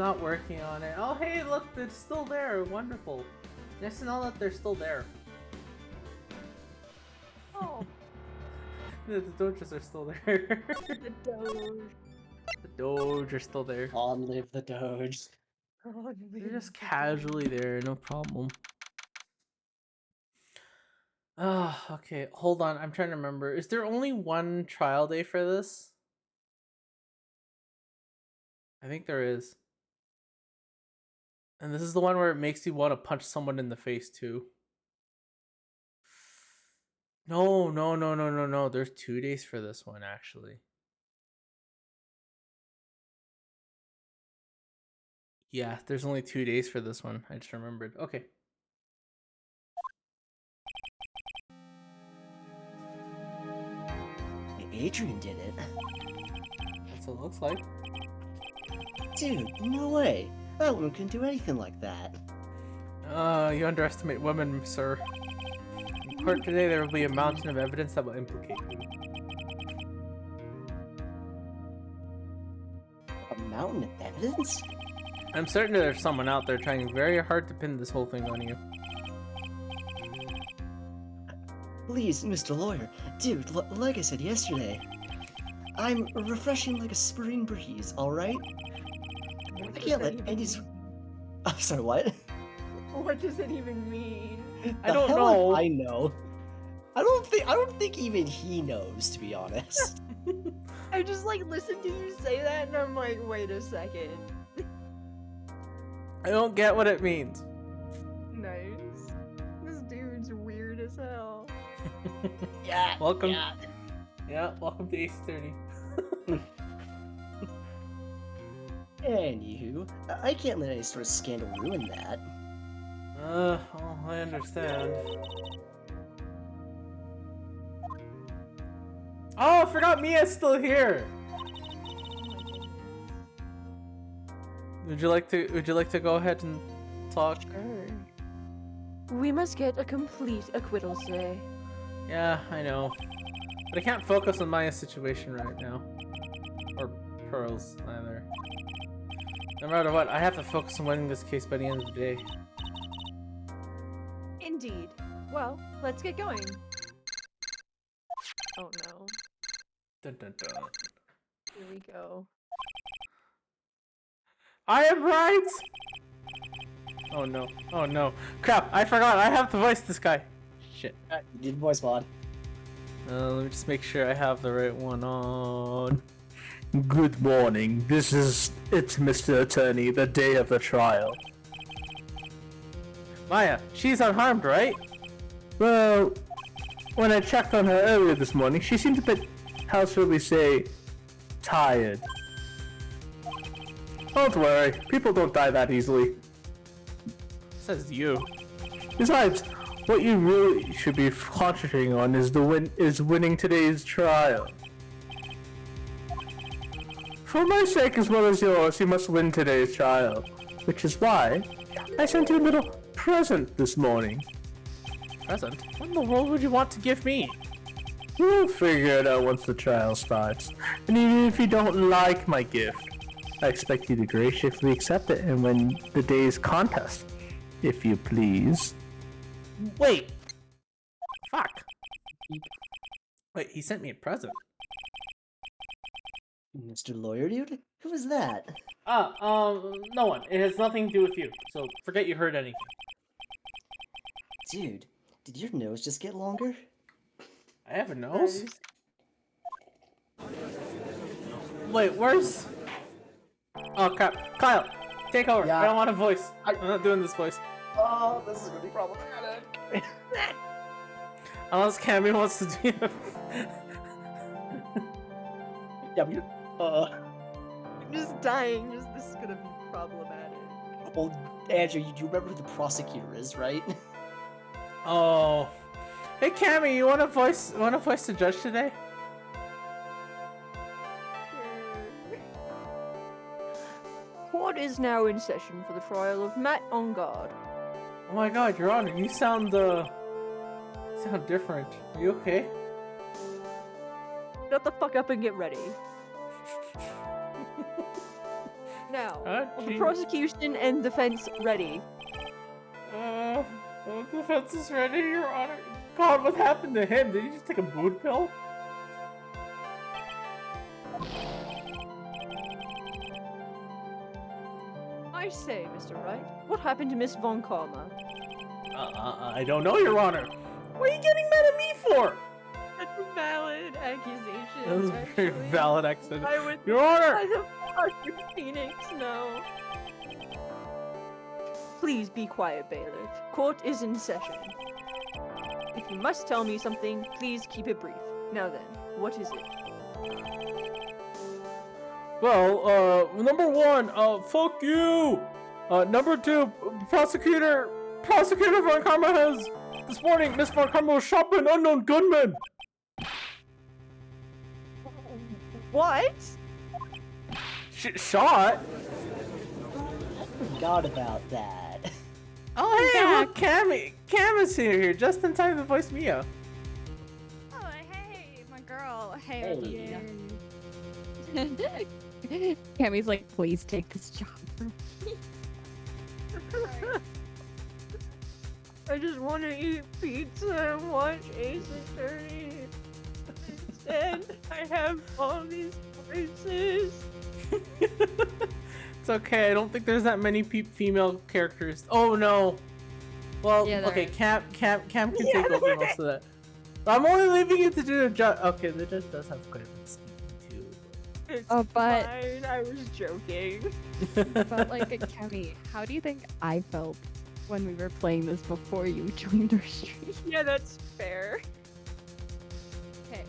not working on it. Oh, hey, look, it's still there. Wonderful. Nice to know that they're still there. Oh. The Doges are still there. The Doge. The Doge are still there. Long live the Doge. They're just casually there, no problem. Ah, okay. Hold on. I'm trying to remember. Is there only one trial day for this? I think there is. And this is the one where it makes you want to punch someone in the face too. No. There's 2 days for this one, actually. Yeah, there's only 2 days for this one. I just remembered. Okay. Adrian did it. That's what it looks like. Dude, no way. That woman couldn't do anything like that. You underestimate women, sir. In court today, there will be a mountain of evidence that will implicate you. A mountain of evidence? I'm certain there's someone out there trying very hard to pin this whole thing on you. Please, Mr. Lawyer. Dude, like I said yesterday, I'm refreshing like a spring breeze, alright? I can't let Andy's... I'm sorry, what? What does it even mean? I don't The hell know. if I know. I don't think even he knows, to be honest. I just like listened to you say that and I'm like, wait a second. I don't get what it means. Nice. This dude's weird as hell. Yeah. Welcome. Yeah. Yeah, welcome to Ace 30. Anywho, I can't let any sort of scandal ruin that. Oh, I understand. Oh, I forgot Mia's still here. Would you like to go ahead and talk? Sure. We must get a complete acquittal today. Yeah, I know. But I can't focus on Maya's situation right now. Or Pearl's, either. No matter what, I have to focus on winning this case by the end of the day. Indeed. Well, let's get going. Oh no. Dun dun dun. Here we go. I am right! Oh no. Oh no. Crap, I forgot. I have to voice this guy. Shit. You did voice mod. Let me just make sure I have the right one on. Good morning. It's Mr. Attorney, the day of the trial. Maya, she's unharmed, right? Well, when I checked on her earlier this morning, she seemed a bit, how shall we say, tired. Don't worry, people don't die that easily. Says you. Besides, what you really should be concentrating on is winning today's trial. For my sake as well as yours, you must win today's trial. Which is why I sent you a little present this morning. Present? What in the world would you want to give me? We'll figure it out once the trial starts. And even if you don't like my gift, I expect you to graciously accept it and win the day's contest, if you please. Wait! Fuck. Wait, he sent me a present. Mr. Lawyer, dude? Who was that? No one. It has nothing to do with you, so forget you heard anything. Dude, did your nose just get longer? I have a nose? Nice. Wait, where's... Oh crap. Kyle, take over. Yeah. I don't want a voice. I'm not doing this voice. Oh, this is gonna be problematic. Unless Cammy wants to do it. Yeah, we, I'm just dying. This is gonna be problematic. well, Andrew, you do remember who the prosecutor is, right? Oh. Hey Cammy, you want to voice the judge today? Court is now in session for the trial of Matt Ongard. Oh my god, Your Honor, you sound different. Are you okay? Shut the fuck up and get ready. Now, Ah, are the gee. prosecution and defense ready? The defense is ready, Your Honor. God, what happened to him? Did he just take a mood pill? I say, Mr. Wright, what happened to Miss Von Karma? I don't know, Your Honor. What are you getting mad at me for? That's a valid accusation. That was a very actually. valid accident. I would. Your Honor! Why the fuck would Phoenix know? Please be quiet, bailiff. Court is in session. If you must tell me something, please keep it brief. Now then, what is it? Well, number one, fuck you! Number two, Prosecutor Von Karma has... This morning, Miss Von Karma was shot by an unknown gunman! What? Shot? Forgot about that. Oh, hey, back. look, Cam is here, just in time to voice Mia. Oh, hey, my girl. Hey, Hey. Olivia. Cammy's like, please take this job from me. I just want to eat pizza and watch Ace Attorney. Instead, I have all these voices. It's okay, I don't think there's that many female characters. Oh no. Well, Yeah, there okay, is. Cam can Yeah, take over there most of that. But I'm only leaving you to do the judge. Okay, the judge does have quite a bit of speaking too. It's Oh, but- fine. I was joking. But like, Cammy, how do you think I felt when we were playing this before you joined our stream? Yeah, that's fair. Okay,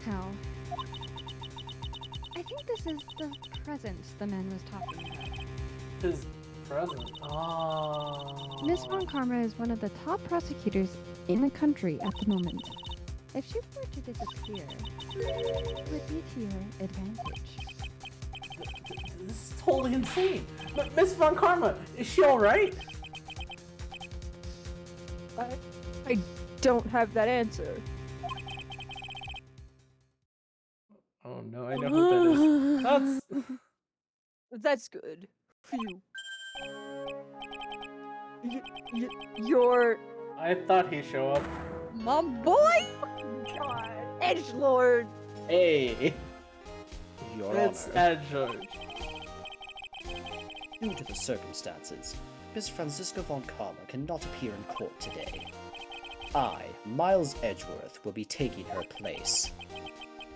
how? I think this is the present the man was talking about. His present. Oh. Miss Von Karma is one of the top prosecutors in the country at the moment. If she were to disappear, it would be to your advantage. This is totally insane. But Miss Von Karma, is she alright? I don't have that answer. Oh no, I know who that is. That's That's good. Phew. You're... I thought he'd show up. My boy! God. Edgelord! Hey! Your It's Honor, Ed George. due to the circumstances, Miss Francisca Von Karma cannot appear in court today. I, Miles Edgeworth, will be taking her place.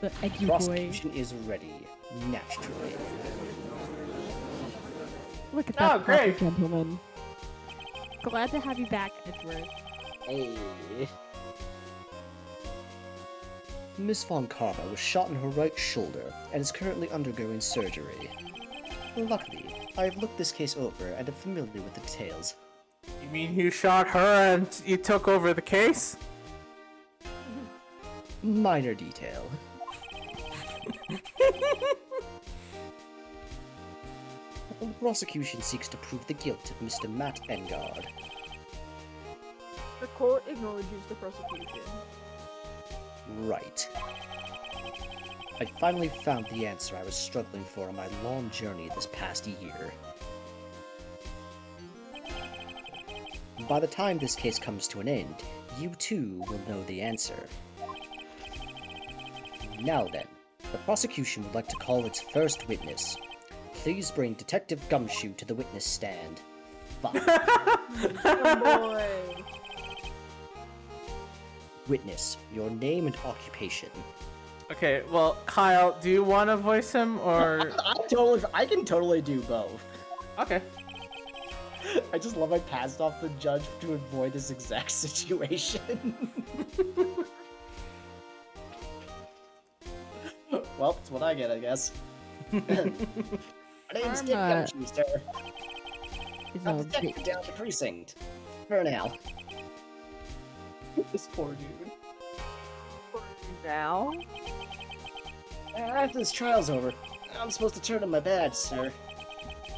The eggy boy. Prosecution is ready, naturally. Look at Oh, that proper great. gentleman. Glad to have you back, Edward. Hey. Miss Von Karma was shot in her right shoulder and is currently undergoing surgery. Luckily, I have looked this case over and am familiar with the details. You mean you shot her and you took over the case? Minor detail. The prosecution seeks to prove the guilt of Mr. Matt Engard. The court acknowledges the prosecution. Right. I finally found the answer I was struggling for on my long journey this past year. By the time this case comes to an end, you too will know the answer. Now then, the prosecution would like to call its first witness. Please bring Detective Gumshoe to the witness stand. Fuck. Oh boy. Witness, your name and occupation. Okay, well, Kyle, do you want to voice him or? I can totally do both. Okay. I just love I passed off the judge to avoid this exact situation. Well, that's what I get, I guess. My name's Dick Karma. Gumshoe, sir. Is I'm a detective bitch. down the precinct. For now. This poor dude. Now? After this trial's over, I'm supposed to turn in my badge, sir.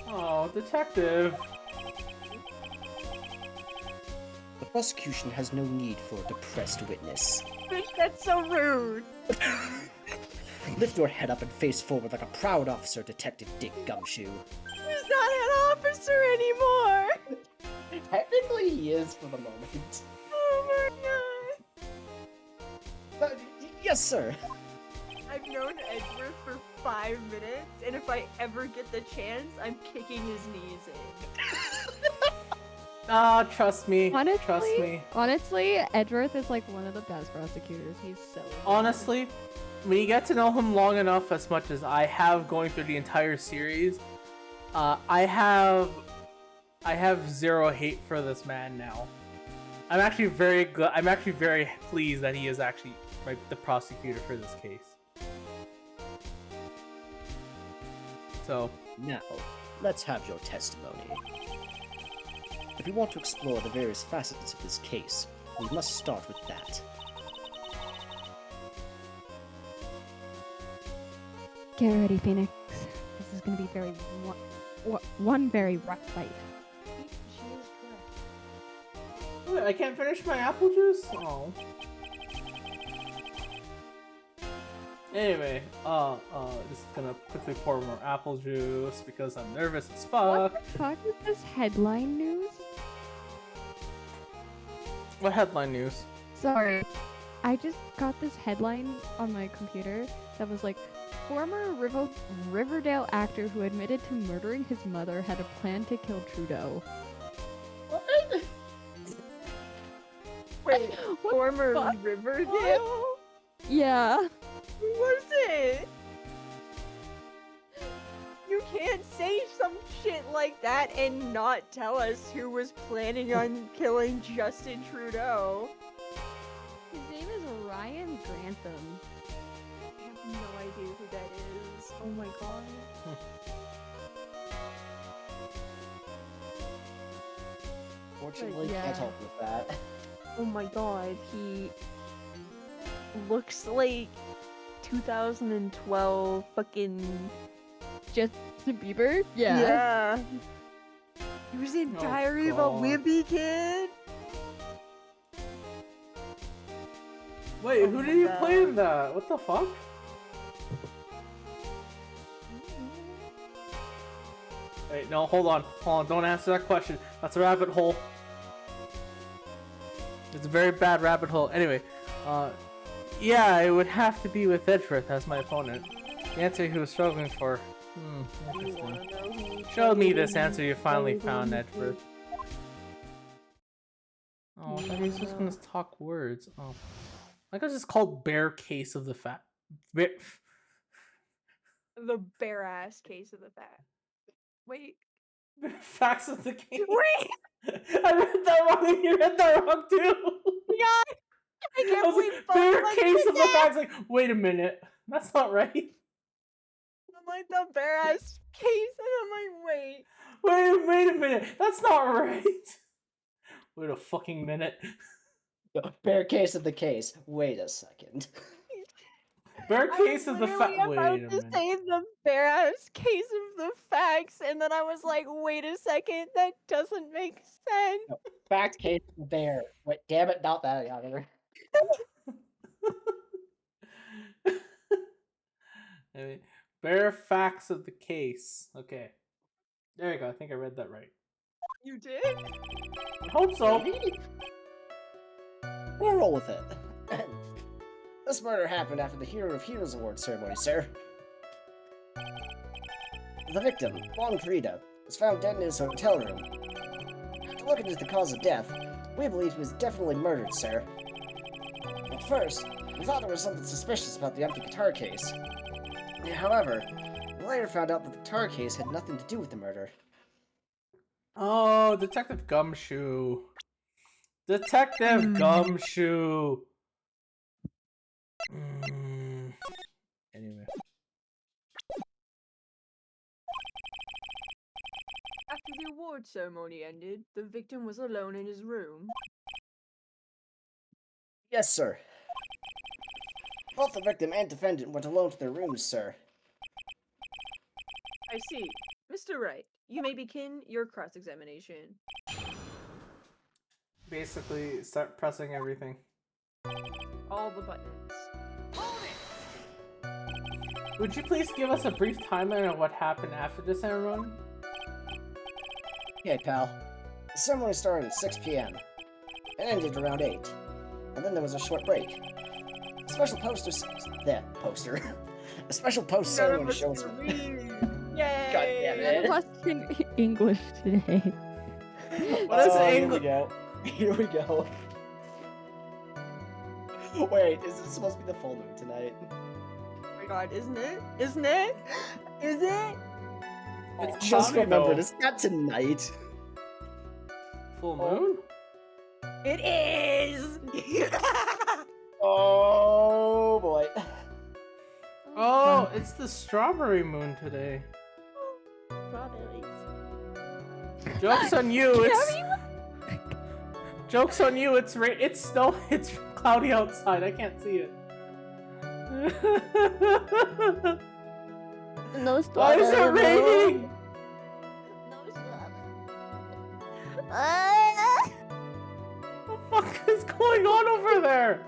Oh, detective. The prosecution has no need for a depressed witness. That's so rude. Lift your head up and face forward like a proud officer, Detective Dick Gumshoe. He's not an officer anymore! Technically, he is for the moment. Oh my god! Yes, sir. I've known Edgeworth for 5 minutes, and if I ever get the chance, I'm kicking his knees in. Ah, trust me. Honestly, Trust me. honestly, Edgeworth is like one of the best prosecutors. He's so good. Honestly, when you get to know him long enough, as much as I have going through the entire series, I have zero hate for this man now. I'm actually very good. I'm actually very pleased that he is actually the prosecutor for this case. So Now, let's have your testimony. If we want to explore the various facets of this case, we must start with that. Get ready, Phoenix. This is gonna be one very rough fight. She is correct. Wait, I can't finish my apple juice. Oh. Anyway, just gonna quickly pour more apple juice because I'm nervous as fuck. What the fuck is this headline news? What headline news? Sorry, I just got this headline on my computer that was like, former Riverdale actor who admitted to murdering his mother had a plan to kill Trudeau. What? Wait, What former fuck? Riverdale? Yeah. Who was it? You can't say some shit like that and not tell us who was planning on killing Justin Trudeau. His name is Ryan Grantham. I have no idea who that is. Oh my god. Fortunately, yeah. can't help with that. Oh my god, he looks like 2012 fucking Justin Bieber? Yeah. yeah. He was in Oh, Diary of a God. Wimpy Kid. Wait, Oh who my did you God. play in that? What the fuck? Wait, no, hold on, don't answer that question. That's a rabbit hole. It's a very bad rabbit hole. Anyway, yeah, it would have to be with Edgeworth as my opponent. The answer he was struggling for. You Interesting. wanna know who Show me fucking this answer you finally found, Edgeworth. Edgeworth. Oh, I thought he was just gonna talk words. Oh, I guess it's called Bear Case of the Fat. The bare ass case of the fat. Wait. Facts of the case. Wait! I read that wrong and you read that wrong too. Yeah! I I can't was believe like, both Bear like Case of the that. Facts. Like, wait a minute, that's not right. I'm like the bare ass case, and I'm like, wait. Wait a minute, that's not right. Wait a fucking minute. Bear case of the case. Wait a second. Bear I Case was of the literally Fact. Wait a about to minute. say the bare ass case of the facts, and then I was like, wait a second, that doesn't make sense. No, fact case of the bear. Wait, damn it, not that either. Anyway, Bare Facts of the Case. Okay. There you go. I think I read that right. You did? I hope so. We'll roll with it. This murder happened after the Hero of Heroes Award ceremony, sir. The victim, Juan Frida, was found dead in his hotel room. To look into the cause of death, we believe he was definitely murdered, sir. At first, we thought there was something suspicious about the empty guitar case. However, we later found out that the guitar case had nothing to do with the murder. Oh, Detective Gumshoe. Detective Gumshoe. Anyway. After the award ceremony ended, the victim was alone in his room. Yes, sir. Both the victim and defendant went alone to their rooms, sir. I see. Mr. Wright, you may begin your cross-examination. Basically, start pressing everything. All the buttons. Would you please give us a brief timeline on what happened after the ceremony? Okay, pal. The ceremony started at 6 p.m. It ended around 8. And then there was a short break. A special poster... A special post-ceremony show was... Yay! God damn None it. of us can English today. What is Here we English? go. Here we go. Wait, is this supposed to be the full moon tonight? Oh my god, isn't it? Isn't it? Is it? It's Just cloudy, remember, though. it's not tonight. Full moon? It is! Oh boy. Oh, it's the strawberry moon today. Strawberries. Joke's on you, it's... Joke's on you, it's it's snow, it's cloudy outside, I can't see it. No Why is it raining? What the fuck is going on over there?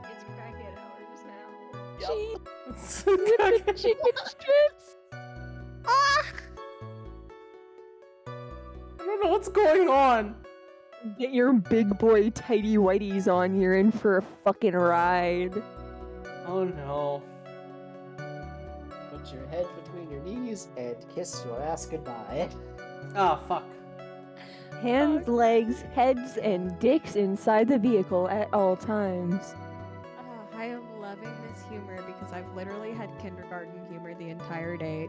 It's crackhead hours now. Yup. It's With the chicken strips. I don't know what's going on. Get your big boy tidy whities on. You're in for a fucking ride. Oh no. Put your head between your knees and kiss your ass goodbye. Ah, fuck. Hands, legs, heads, and dicks inside the vehicle at all times. I am loving this humor because I've literally had kindergarten humor the entire day.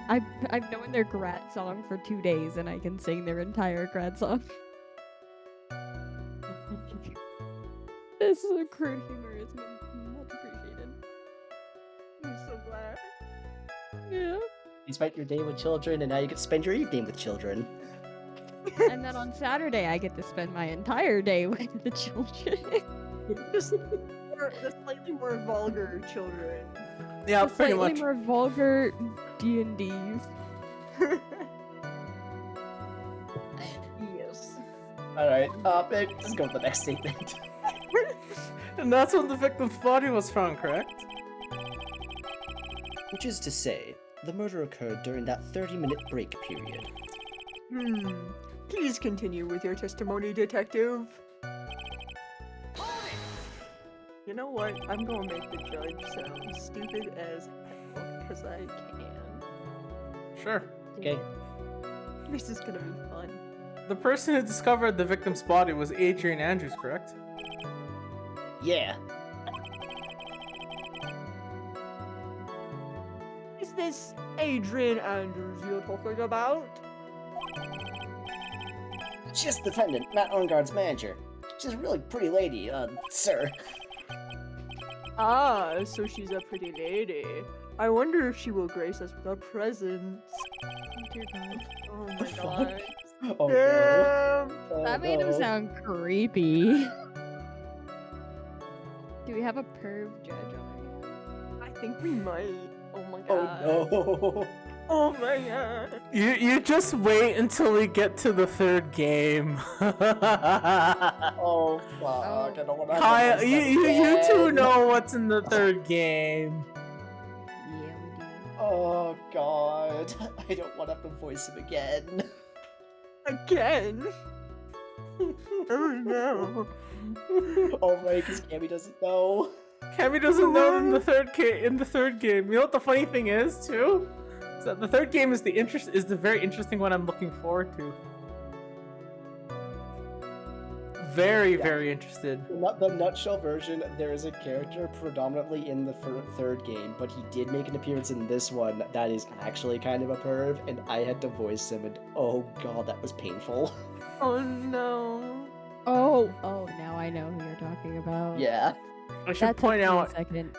I've known their Grat song for 2 days and I can sing their entire Grat song. This is a crude humor is much appreciated. I'm so glad. Yeah. You spent your day with children, and now you get to spend your evening with children. And then on Saturday I get to spend my entire day with the children. Just the slightly more vulgar children. Yeah, The pretty slightly much. more vulgar D&Ds. Yes. Alright, let's go to the next statement. And that's when the victim's body was found, correct? Which is to say, the murder occurred during that 30-minute break period. Please continue with your testimony, detective. You know what? I'm gonna make the judge sound stupid as hell because I can. Sure. Okay. This is gonna be fun. The person who discovered the victim's body was Adrian Andrews, correct? Yeah. Is this Adrian Andrews you're talking about? She's the defendant, Matt Arngard's manager. She's a really pretty lady, sir. Ah, so she's a pretty lady. I wonder if she will grace us with her presence. Oh dear God. Oh The my fuck? god. Oh no. Damn! Oh, That made him no. sound creepy. Do we have a perv judge on I think we might. Oh my Oh god. no. Oh my god. You just wait until we get to the third game. Oh fuck, I don't want to Kyle, you two know what's in the third game. Yeah, we do. Oh god, I don't want to have to voice him again. Again? Oh no. Oh right, because Cammy doesn't know. Cammy doesn't know in the third game. You know what the funny thing is too? Is that the third game is the very interesting one I'm looking forward to. Very, Yeah. very interested. The nutshell version, there is a character predominantly in the third game, but he did make an appearance in this one that is actually kind of a perv, and I had to voice him, and oh god, that was painful. Oh no. Oh, now I know who you're talking about. Yeah. I should That point took me a out second.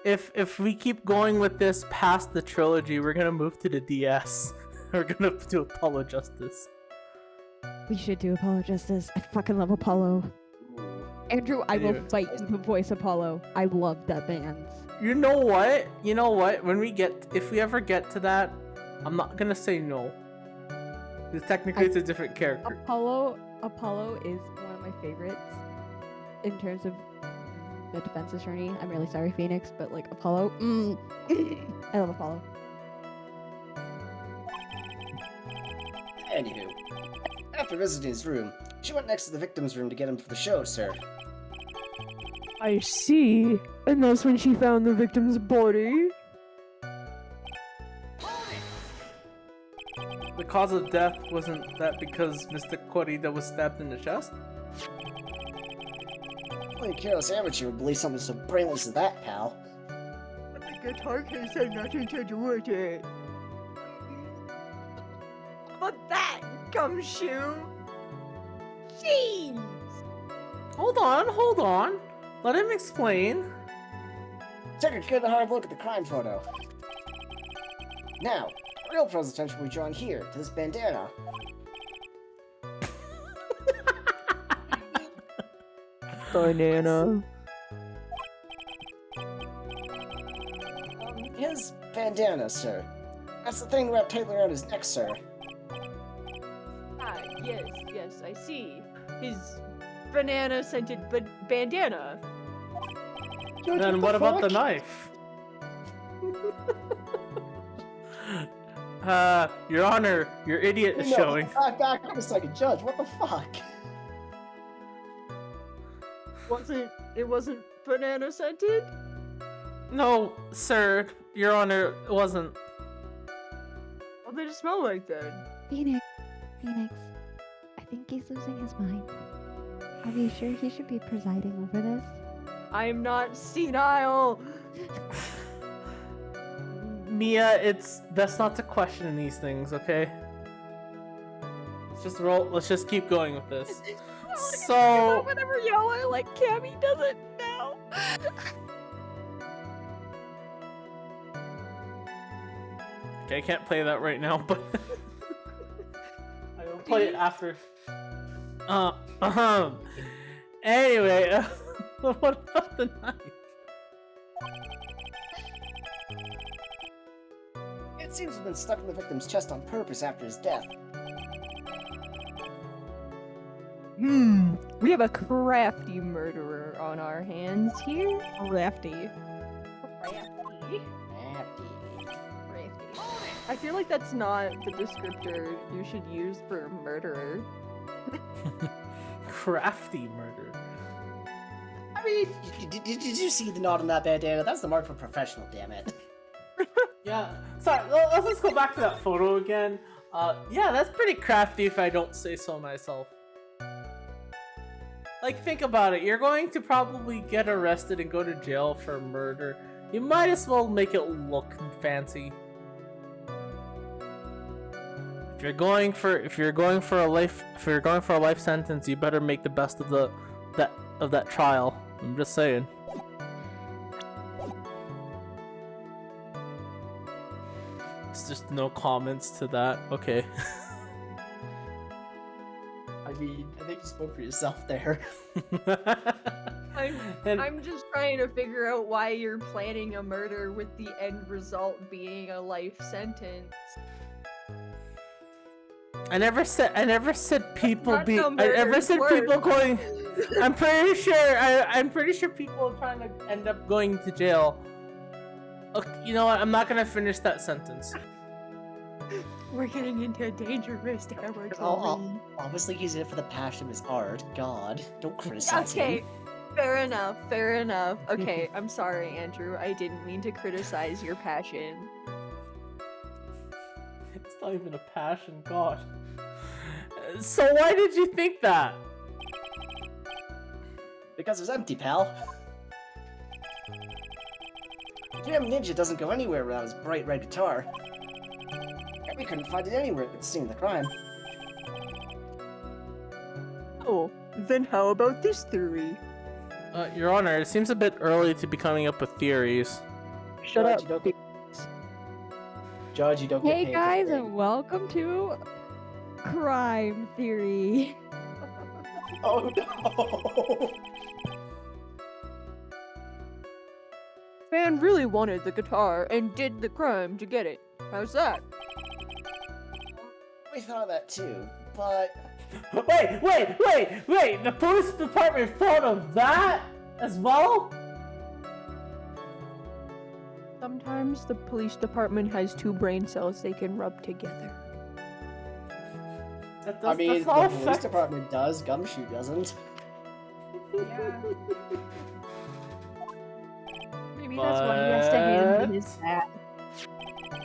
if we keep going with this past the trilogy, we're gonna move to the DS. We're gonna do Apollo Justice. We should do Apollo Justice. I fucking love Apollo. Andrew, I will Anyway. fight you to voice Apollo. I love that band. You know what? If we ever get to that, I'm not gonna say no. Because technically it's a different character. Apollo is one of my favorites in terms of the defense attorney. I'm really sorry, Phoenix, but like Apollo, I love Apollo. Anywho, after visiting his room, she went next to the victim's room to get him for the show, sir. I see. And that's when she found the victim's body. The cause of death wasn't that because Mr. Corrida was stabbed in the chest? Only a careless amateur would believe something so brainless as that, pal. But the guitar case had nothing to do with it. But that, gumshoe! Jeez! Hold on. Let him explain. Take a good hard look at the crime photo. Now, real pros attention will be drawn here, to this bandana. Banana. His bandana, sir. That's the thing wrapped tightly around his neck, sir. Ah, yes, I see. His banana-scented bandana. George, Then what the about the fuck? knife? Your Honor, your idiot is No, showing. back up a second, Judge, what the fuck? It wasn't banana-scented? No, sir, Your Honor, it wasn't. What did it smell like then? Phoenix, I think he's losing his mind. Are you sure he should be presiding over this? I'm not senile! Mia, that's not to question these things, okay? Let's just keep going with this. So Whenever y'all like Cammy doesn't know. okay, I can't play that right now, but I will play it after. Anyway, what about the knife? It seems to have been stuck in the victim's chest on purpose after his death. We have a crafty murderer on our hands here. Crafty. I feel like that's not the descriptor you should use for a murderer. Crafty murder. I mean, did you see the knot on that bandana? That's the mark for professional, damn it. Yeah. Sorry. Let's just go back to that photo again. Yeah, that's pretty crafty if I don't say so myself. Like, think about it. You're going to probably get arrested and go to jail for murder. You might as well make it look fancy. If you're going for a life sentence, you better make the best of that trial. I'm just saying. It's just no comments to that. Okay. I mean, I think you spoke for yourself there. I'm just trying to figure out why you're planning a murder with the end result being a life sentence. I never said people That's be. how I never murders said work. people going. I'm pretty sure people are trying to end up going to jail. Okay, you know what? I'm not gonna finish that sentence. We're getting into dangerous territory. Obviously, he's in it for the passion of his art. God, don't criticize Okay, him. fair enough. Okay, I'm sorry, Andrew. I didn't mean to criticize your passion. It's not even a passion, God. So why did you think that? Because it's empty, pal. Damn Ninja doesn't go anywhere without his bright red guitar. And we couldn't find it anywhere at the scene of the crime. Oh, then how about this theory? Your Honor, it seems a bit early to be coming up with theories. Shut Judge, up. you don't get- Judge, you don't get Hey paid guys, for and welcome to Crime Theory. Oh no! Fan really wanted the guitar and did the crime to get it. How's that? We thought of that too, but Wait! The police department thought of that as well? Sometimes the police department has two brain cells they can rub together. That I does, mean, that's the not police affect- department does, Gumshoe doesn't. Yeah. Maybe that's why he has to hand in his But- dad.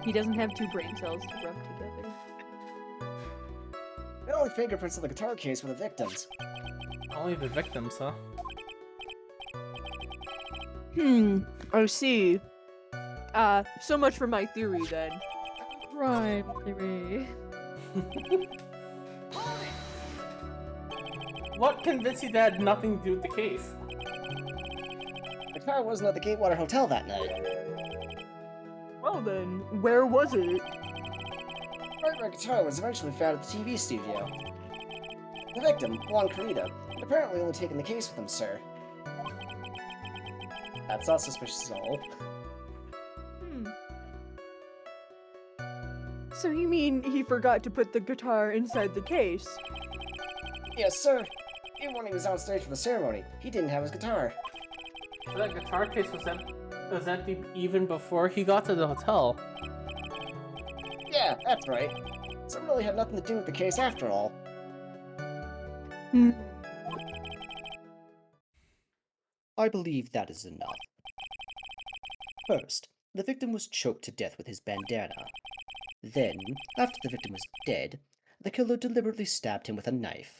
He doesn't have two brain cells to rub together. The only fingerprints on the guitar case were the victims. Only the victims, huh? I see. So much for my theory then. Crime theory. What convinced you that had nothing to do with the case? The car wasn't at the Gatewater Hotel that night. Well then, where was it? Right where guitar was eventually found at the TV studio. The victim, Juan Carita, had apparently only taken the case with him, sir. That's not suspicious at all. So you mean he forgot to put the guitar inside the case? Yes, sir. Even when he was on stage for the ceremony, he didn't have his guitar. So that guitar case was empty even before he got to the hotel. Yeah, that's right. So it really had nothing to do with the case after all. I believe that is enough. First, the victim was choked to death with his bandana. Then, after the victim was dead, the killer deliberately stabbed him with a knife.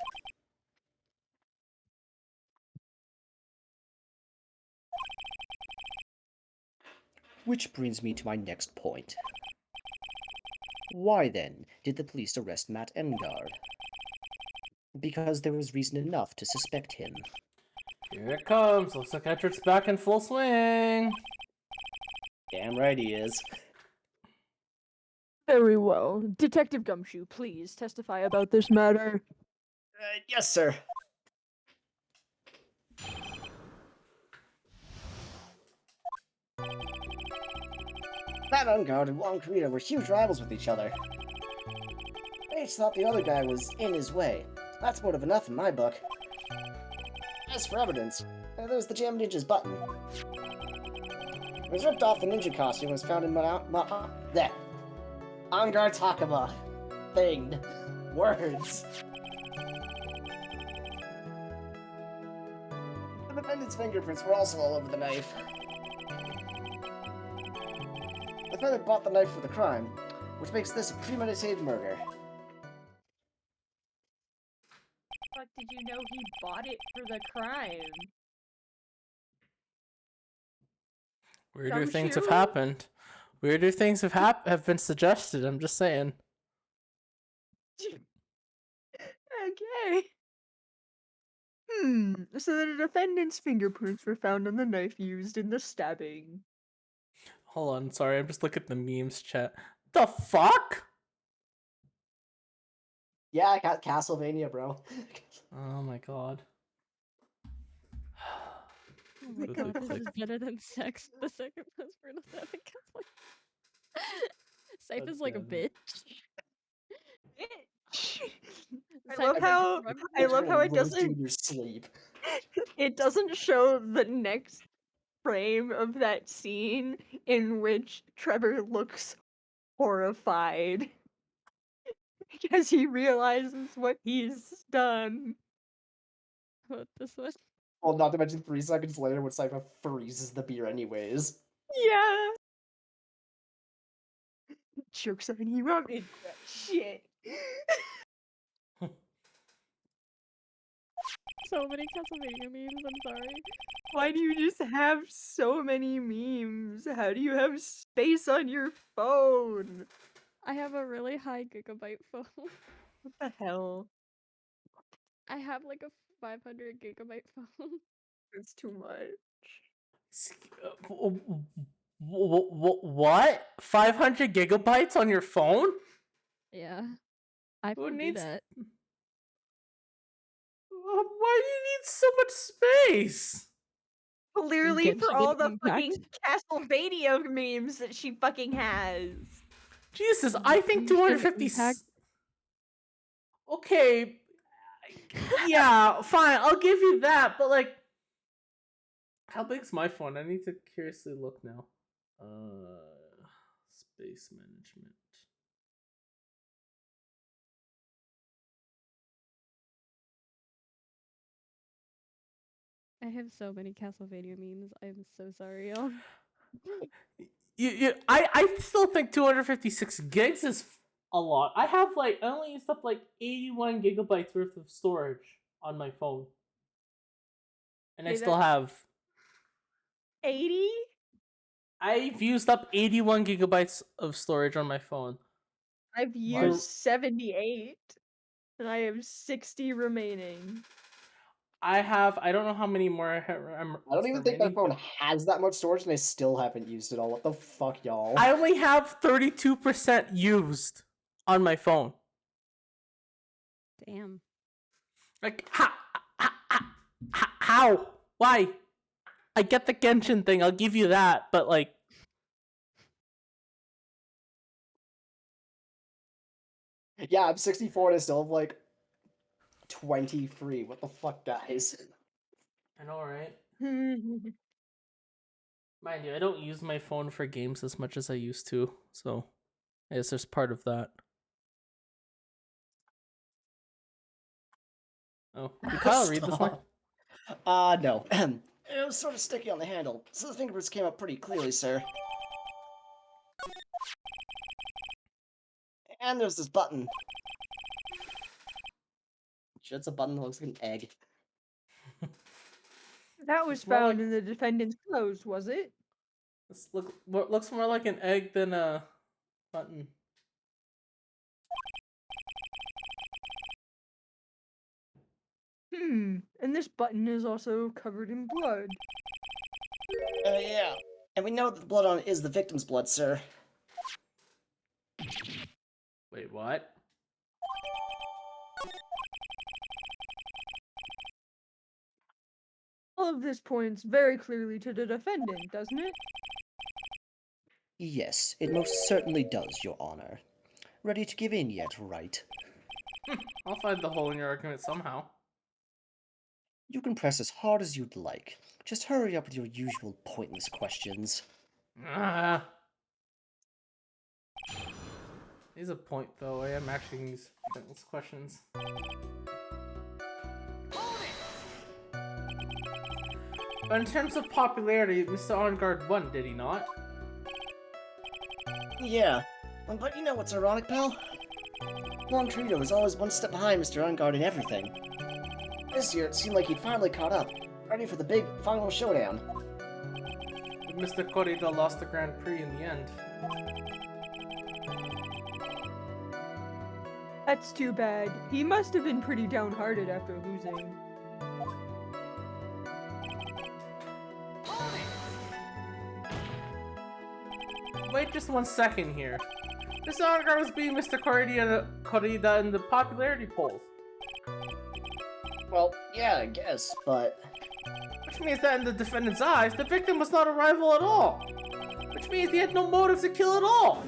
Which brings me to my next point. Why then did the police arrest Matt Engard? Because there was reason enough to suspect him. Here it comes. Looks like Edric's back in full swing. Damn right he is. Very well. Detective Gumshoe, please testify about this matter. Yes, sir. Matt Engard and Juan Carita were huge rivals with each other. They each thought the other guy was in his way. That's motive enough in my book. As for evidence, there's the Jam Ninja's button. It was ripped off the ninja costume and was found in there. Angar Takaba. Thing. Words. The defendant's fingerprints were also all over the knife. The defendant bought the knife for the crime, which makes this a premeditated murder. But did you know he bought it for the crime? Weirder things have Gumshoe? happened. Weirder things have been suggested. I'm just saying. Okay. So the defendant's fingerprints were found on the knife used in the stabbing. Hold on, sorry. I'm just looking at the memes chat. The fuck? Yeah, I got Castlevania, bro. Oh my god. Oh my god, this is better than sex. The second best for the stabbing Catholic. Safe That's is like a good. bitch. I Saif love is how remember- I love how it Roast you in doesn't your sleep. it doesn't show the next frame of that scene in which Trevor looks horrified because he realizes what he's done. What this was. Well, not to mention 3 seconds later when Sypha freezes the beer anyways. Yeah. Jokes on you, I'm into that shit. So many Castlevania memes, I'm sorry. Why do you just have so many memes? How do you have space on your phone? I have a really high gigabyte phone. What the hell? I have like a 500 gigabyte phone. It's too much. What? 500 gigabytes on your phone? Yeah. I Who can do needs- that. Why do you need so much space? Clearly for Genshin all the Impact. fucking Castlevania memes that she fucking has. Jesus, I think Genshin 250. Impact. Okay. Yeah, fine. I'll give you that, but like, how big's my phone? I need to curiously look now. Space management. I have so many Castlevania memes. I'm so sorry, y'all. I still think 256 gigs is a lot. I only used up like 81 gigabytes worth of storage on my phone, and I Okay, still have. 80? I've used up 81 gigabytes of storage on my phone. I've used 78, and I have 60 remaining. I don't know how many more I don't even think my phone has that much storage, and I still haven't used it all. What the fuck, y'all? I only have 32% used on my phone. Damn. Like, how? Why? I get the Genshin thing, I'll give you that, but like... Yeah, I'm 64 and I still have like 23. What the fuck, guys? I know, right? Mind you, I don't use my phone for games as much as I used to, so I guess there's part of that. Oh, did Kyle read this one? No. It was sort of sticky on the handle, so the fingerprints came up pretty clearly, sir. And there's this button. It's a button that looks like an egg. That was It's more found like- in the defendant's clothes, was it? This looks more like an egg than a button. And this button is also covered in blood. Yeah. And we know that the blood on it is the victim's blood, sir. Wait, what? All of this points very clearly to the defendant, doesn't it? Yes, it most certainly does, Your Honor. Ready to give in yet, right? I'll find the hole in your argument somehow. You can press as hard as you'd like. Just hurry up with your usual pointless questions. Ah. Here's a point, though. I am actually using these pointless questions. But in terms of popularity, Mr. Enguarde won, did he not? Yeah. But you know what's ironic, pal? Long Torito was always one step behind Mr. Enguarde in everything. This year, it seemed like he'd finally caught up, ready for the big final showdown. But Mr. Corrida lost the Grand Prix in the end. That's too bad. He must have been pretty downhearted after losing. Wait just 1 second here. Mr. Enguarde was beating Mr. Corrida in the popularity polls. Well, yeah, I guess, but... Which means that in the defendant's eyes, the victim was not a rival at all. Which means he had no motive to kill at all.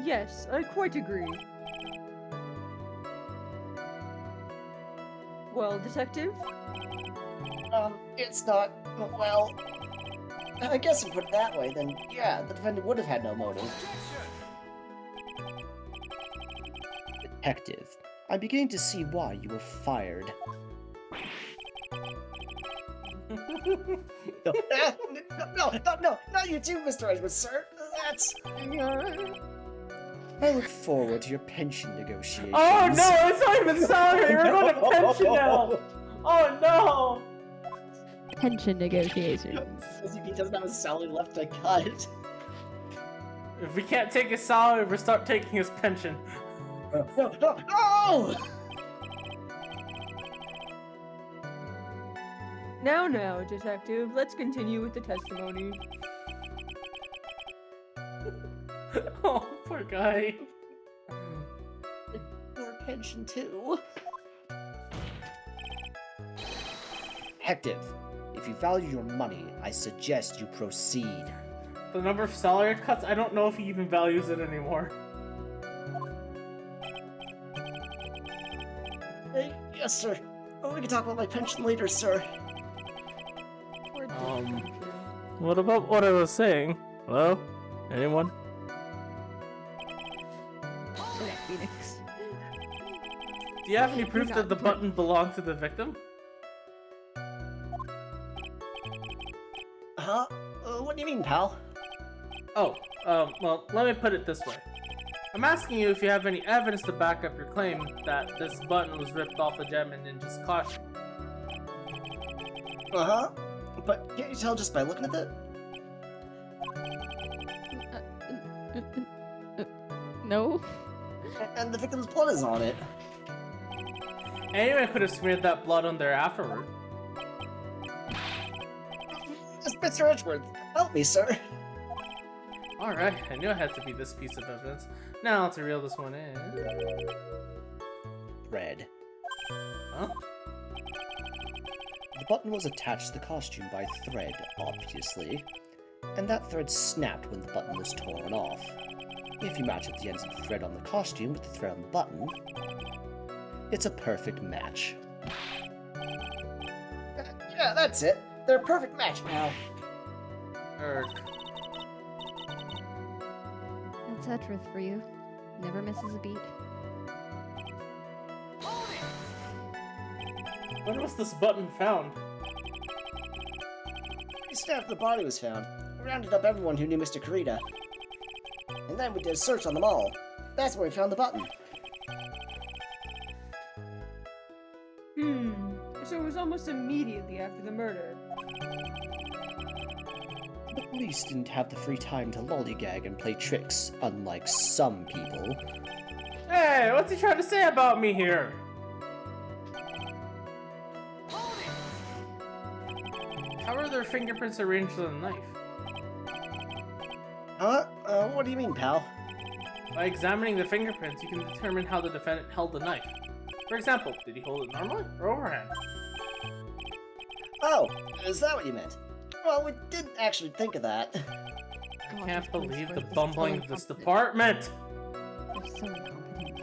Yes, I quite agree. Well, detective? It's not... well... I guess if you put it that way, then yeah, the defendant would have had no motive. Detective, I'm beginning to see why you were fired. No, not you too, Mr. Edgewood, sir. That's... I look forward to your pension negotiations. Oh no, it's not even salary, we're going to pension now! Oh no! Pension negotiations. He doesn't have a salary left to cut. If we can't take his salary, we'll start taking his pension. No! Now, detective, let's continue with the testimony. Oh, poor guy. Your pension too. Detective, if you value your money, I suggest you proceed. The number of salary cuts, I don't know if he even values it anymore. Yes, sir. we can talk about my pension later, sir. Poor dude. What about what I was saying? Hello? Anyone? Shut up, Phoenix. Do you have any You're proof not that the important. button belonged to the victim? Huh? What do you mean, pal? Oh, well, let me put it this way. I'm asking you if you have any evidence to back up your claim that this button was ripped off the gem in Ninja's costume. Uh-huh. But can't you tell just by looking at it? No. And the victim's blood is on it. Anyone could have smeared that blood on there afterward. Mr. Edgeworth, help me, sir. Alright, I knew it had to be this piece of evidence. Now to reel this one in. Red. Huh? The button was attached to the costume by thread, obviously. And that thread snapped when the button was torn off. If you match up the ends of the thread on the costume with the thread on the button, it's a perfect match. Yeah, that's it. They're a perfect match, pal. That's Edgeworth for you. Never misses a beat. When was this button found? Soon after the body was found, we rounded up everyone who knew Mr. Kurita. And then we did a search on them all. That's where we found the button. So it was almost immediately after the murder. The police didn't have the free time to lollygag and play tricks, unlike some people. Hey, what's he trying to say about me here? How are their fingerprints arranged on the knife? Huh? What do you mean, pal? By examining the fingerprints, you can determine how the defendant held the knife. For example, did he hold it normally or overhand? Oh, is that what you meant? Well, we didn't actually think of that. I God, can't this police believe force the is bumbling so of this incompetent. department! They're so incompetent.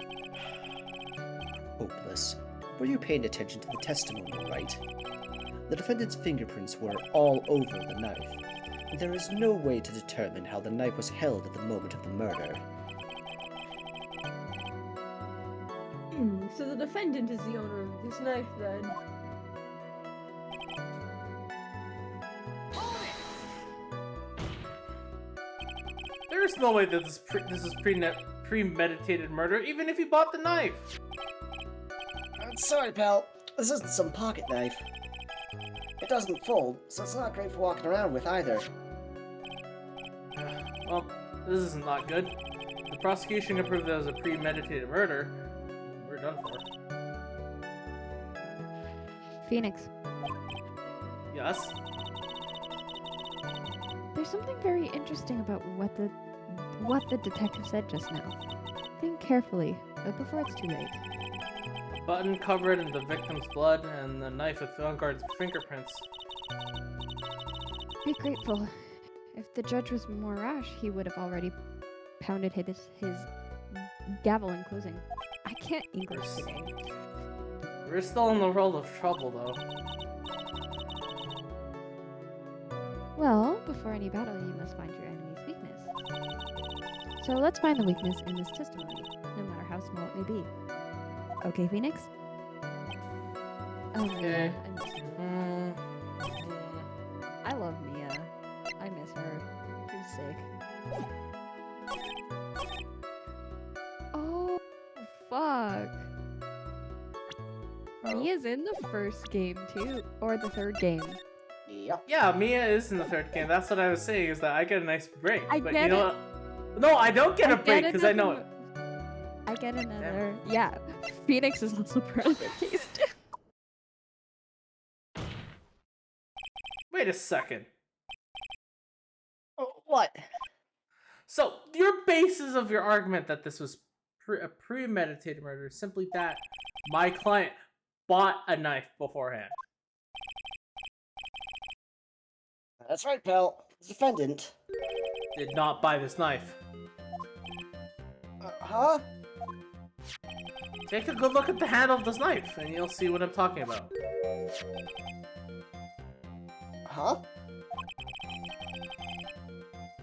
Hopeless. Were you paying attention to the testimony, right? The defendant's fingerprints were all over the knife. There is no way to determine how the knife was held at the moment of the murder. So the defendant is the owner of this knife, then. There's no way that this is premeditated murder, even if he bought the knife! Sorry, pal. This isn't some pocket knife. It doesn't fold, so it's not great for walking around with either. Well, this is not good. The prosecution can prove that it was a premeditated murder. We're done for. Phoenix, Yes? there's something very interesting about what the detective said just now. Think carefully, before it's too late. A button covered in the victim's blood and the knife with Vanguard's fingerprints. Be grateful. If the judge was more rash, he would have already pounded his gavel in closing. I can't English today. We're still in the world of trouble, though. Well, before any battle, you must find your enemy's weakness. So let's find the weakness in this testimony, no matter how small it may be. Okay, Phoenix? Okay. I love Mia. I miss her. She's sick. Oh, fuck. Mia's in the first game, too. Or the third game. Yep. Yeah, Mia is in the third game. That's what I was saying, is that I get a nice break. I but get you know it. what? No, I don't get a break, because I know it. I get another. Yeah, Phoenix is also part of the case, too. Wait a second. Oh, what? So, your basis of your argument that this was a premeditated murder is simply that my client bought a knife beforehand. That's right, pal. The defendant. Did not buy this knife. Huh? Take a good look at the handle of this knife, and you'll see what I'm talking about. Huh?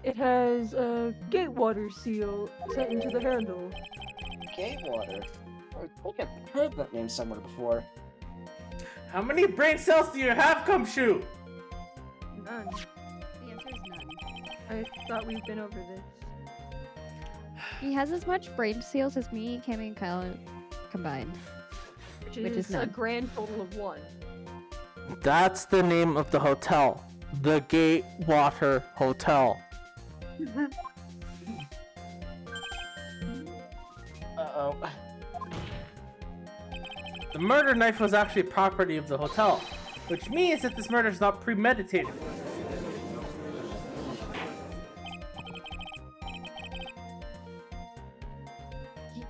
It has a gatewater seal set into the handle. Gatewater. I think I've heard that name somewhere before. How many brain cells do you have, Gumshoe? None. The answer is none. I thought we've been over this. He has as much brain seals as me, Cammy, and Kyle combined. Which Which is is a none. grand total of 1. That's the name of the hotel. The Gatewater Hotel. Uh-oh. The murder knife was actually property of the hotel, which means that this murder is not premeditated.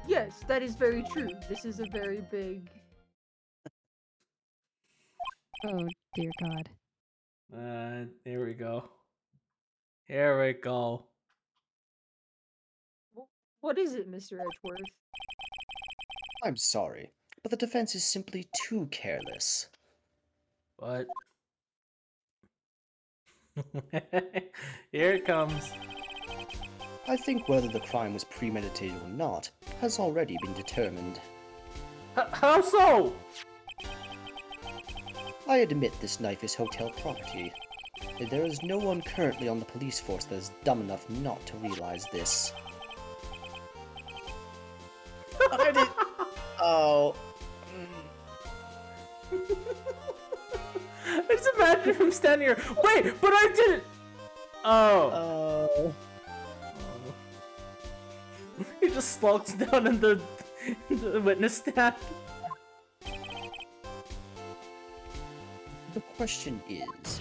Yes, that is very true. This is a very big... Oh dear God. Here we go. Here we go. What is it, Mr. Edgeworth? I'm sorry, but the defense is simply too careless. What? Here it comes. I think whether the crime was premeditated or not has already been determined. How so? I admit this knife is hotel property. There is no one currently on the police force that is dumb enough not to realize this. I did. Oh. I just imagine him standing here. Wait, but I didn't. Oh. Oh. He just slumps down in the witness stand. The question is,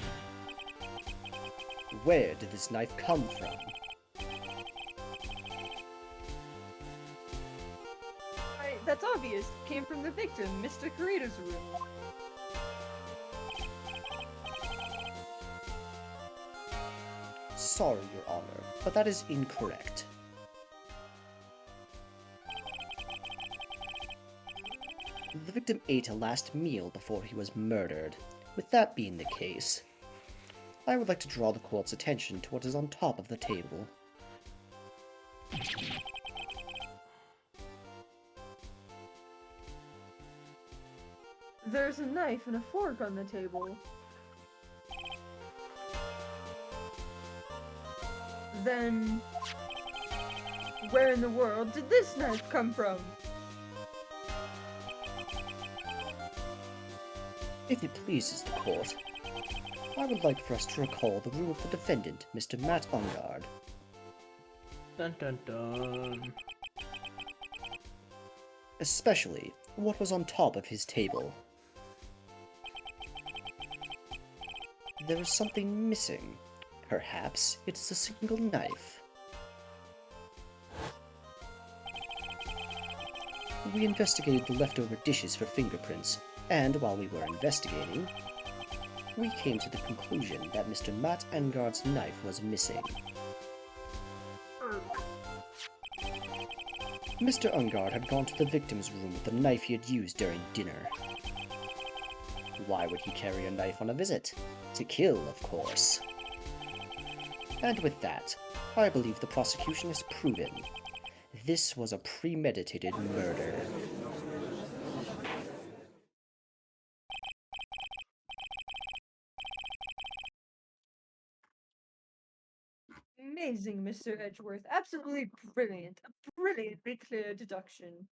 where did this knife come from? That's obvious. Came from the victim, Mr. Kurita's room. Sorry, Your Honor, but that is incorrect. The victim ate a last meal before he was murdered. With that being the case, I would like to draw the court's attention to what is on top of the table. There's a knife and a fork on the table. Then... where in the world did this knife come from? If it pleases the court, I would like for us to recall the room of the defendant, Mr. Matt Ungard. Dun dun dun. Especially what was on top of his table. There is something missing. Perhaps it is a single knife. We investigated the leftover dishes for fingerprints, and while we were investigating, we came to the conclusion that Mr. Matt Ungard's knife was missing. Mr. Ungard had gone to the victim's room with the knife he had used during dinner. Why would he carry a knife on a visit? To kill, of course. And with that, I believe the prosecution has proven this was a premeditated murder. Amazing, Mr. Edgeworth. Absolutely brilliant. A brilliantly clear deduction.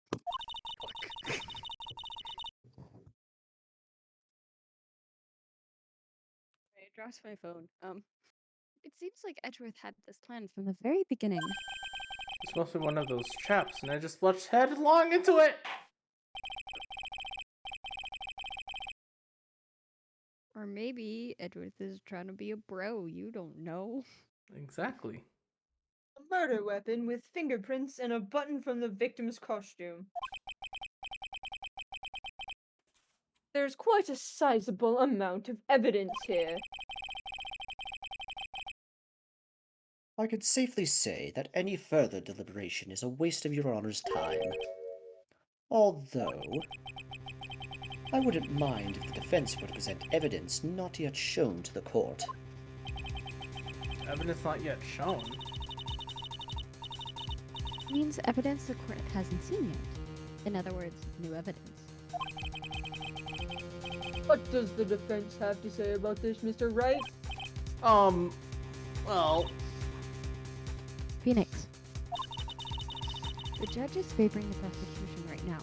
I dropped my phone. It seems like Edgeworth had this plan from the very beginning. This must be one of those traps, and I just lunged headlong into it. Or maybe Edgeworth is trying to be a bro, you don't know. Exactly. A murder weapon with fingerprints and a button from the victim's costume. There's quite a sizable amount of evidence here. I could safely say that any further deliberation is a waste of Your Honor's time. Although, I wouldn't mind if the defense were to present evidence not yet shown to the court. Evidence not yet shown. Means evidence the court hasn't seen yet. In other words, new evidence. What does the defense have to say about this, Mr. Wright? Well, Phoenix. The judge is favoring the prosecution right now.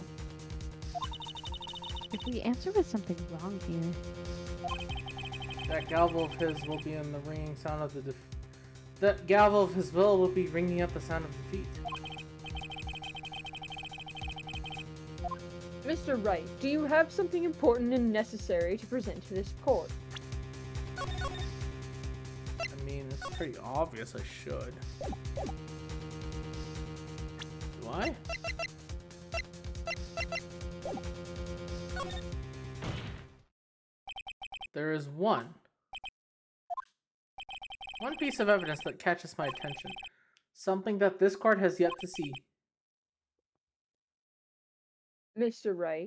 If we answer with something wrong here, that gavel of his will be in the ringing sound of the that gavel of his will be ringing up the sound of defeat. Mr. Wright, do you have something important and necessary to present to this court? I mean, it's pretty obvious I should. Do I? There is one piece of evidence that catches my attention. Something that this court has yet to see. Mr. Wright,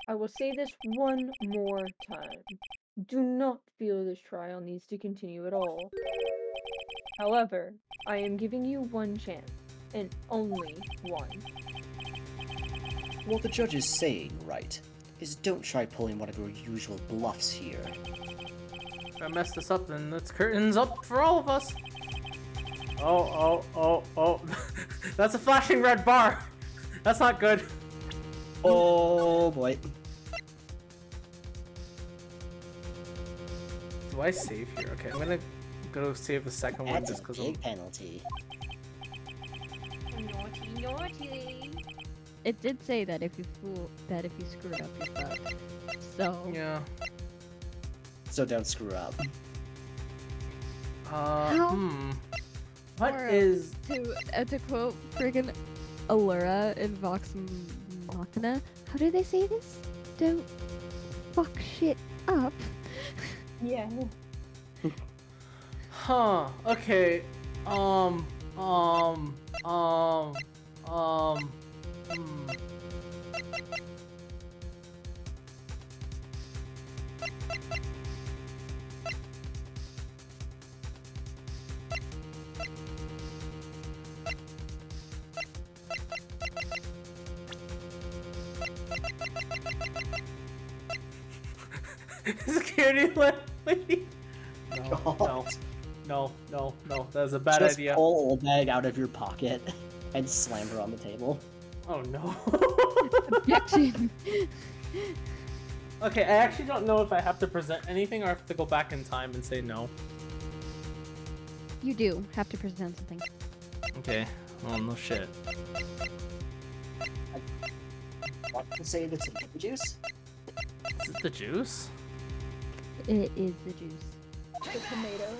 I will say this one more time. Do not feel this trial needs to continue at all. However, I am giving you one chance, and only one. What the judge is saying, right, is don't try pulling one of your usual bluffs here. If I mess this up, then it's curtains up for all of us. Oh. That's a flashing red bar. That's not good. Oh boy. Do I save here? Okay, I'm gonna go save the second one That's just a because big penalty. Naughty, naughty. it did say that if you screw it up, you're fucked. So yeah. So don't screw up. What Or, is to quote friggin' Allura in Vox Machina, how do they say this? Don't fuck shit up. Yeah. Huh, okay. Hmm. Security lady? No. That was a bad Just idea. pull old bag out of your pocket and slam her on the table. Oh no. Objection. Okay, I actually don't know if I have to present anything or I have to go back in time and say no. You do have to present something. Okay. Well, no shit. Want to say the tomato juice? Is it the juice? It is the juice. The tomato.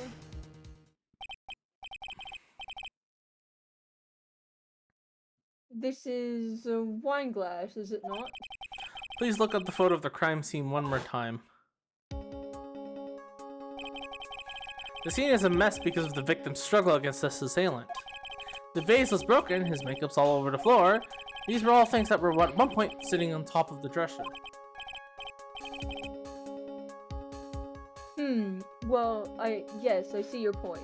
This is a wine glass, is it not? Please look up the photo of the crime scene one more time. The scene is a mess because of the victim's struggle against this assailant. The vase was broken, his makeup's all over the floor. These were all things that were at one point sitting on top of the dresser. Well, yes, I see your point.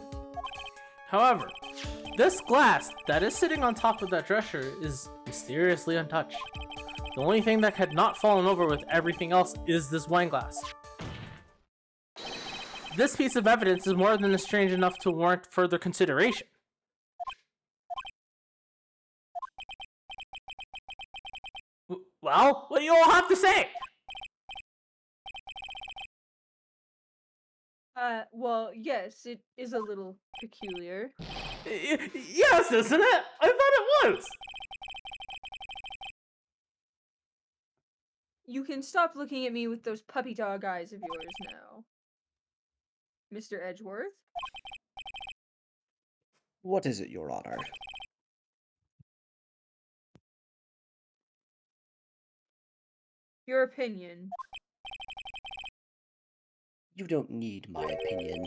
However, this glass that is sitting on top of that dresser is mysteriously untouched. The only thing that had not fallen over with everything else is this wine glass. This piece of evidence is more than strange enough to warrant further consideration. Well, what do you all have to say? Well, yes, it is a little peculiar. Yes, isn't it? I thought it was. You can stop looking at me with those puppy dog eyes of yours now. Mr. Edgeworth? What is it, Your Honor? Your opinion. You don't need my opinion.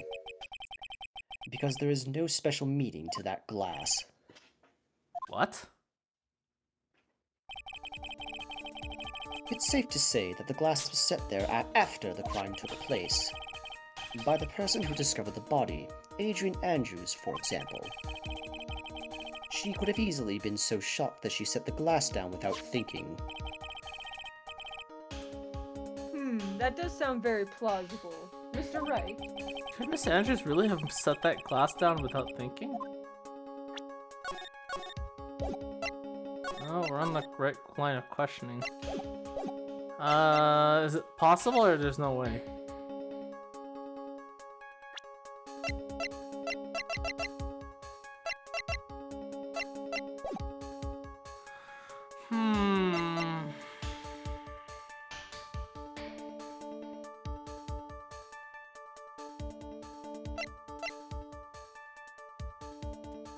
Because there is no special meaning to that glass. What? It's safe to say that the glass was set there after the crime took place. By the person who discovered the body, Adrian Andrews, for example. She could have easily been so shocked that she set the glass down without thinking. That does sound very plausible. Mr. Wright? Could Miss Andrews really have set that glass down without thinking? Oh, we're on the right line of questioning. Is it possible or there's no way?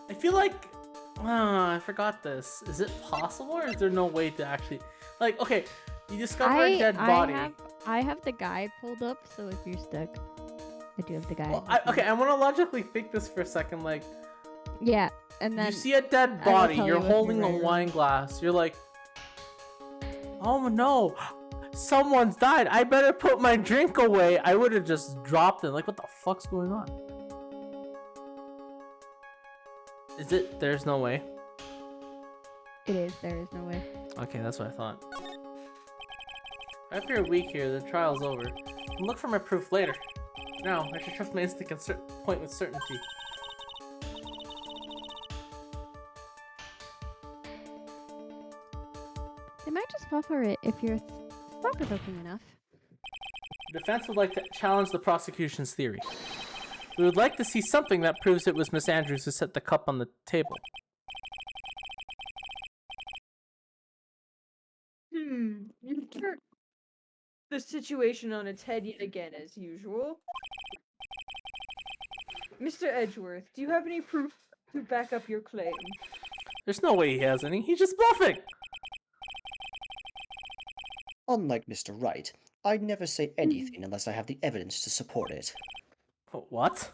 I feel like I forgot this. Is it possible or is there no way to actually like okay, you discover a dead body. I have the guide pulled up, so if you're stuck, I do have the guide. Well, okay, I want to logically think this for a second. Like, yeah, and then you see a dead I will body, tell you're you if you're holding right a or wrong. wine glass. You're like, oh no, someone's died. I better put my drink away. I would have just dropped it. Like, what the fuck's going on? Is it? There's no way. It is. There is no way. Okay, that's what I thought. After a week here, the trial's over. I'll look for my proof later. Now, I should trust my instinct at point with certainty. They might just fall for it if you're thought-provoking enough. The defense would like to challenge the prosecution's theory. We would like to see something that proves it was Miss Andrews who set the cup on the table. You turned the situation on its head yet again, as usual. Mr. Edgeworth, do you have any proof to back up your claim? There's no way he has any. He's just bluffing! Unlike Mr. Wright, I'd never say anything unless I have the evidence to support it. What?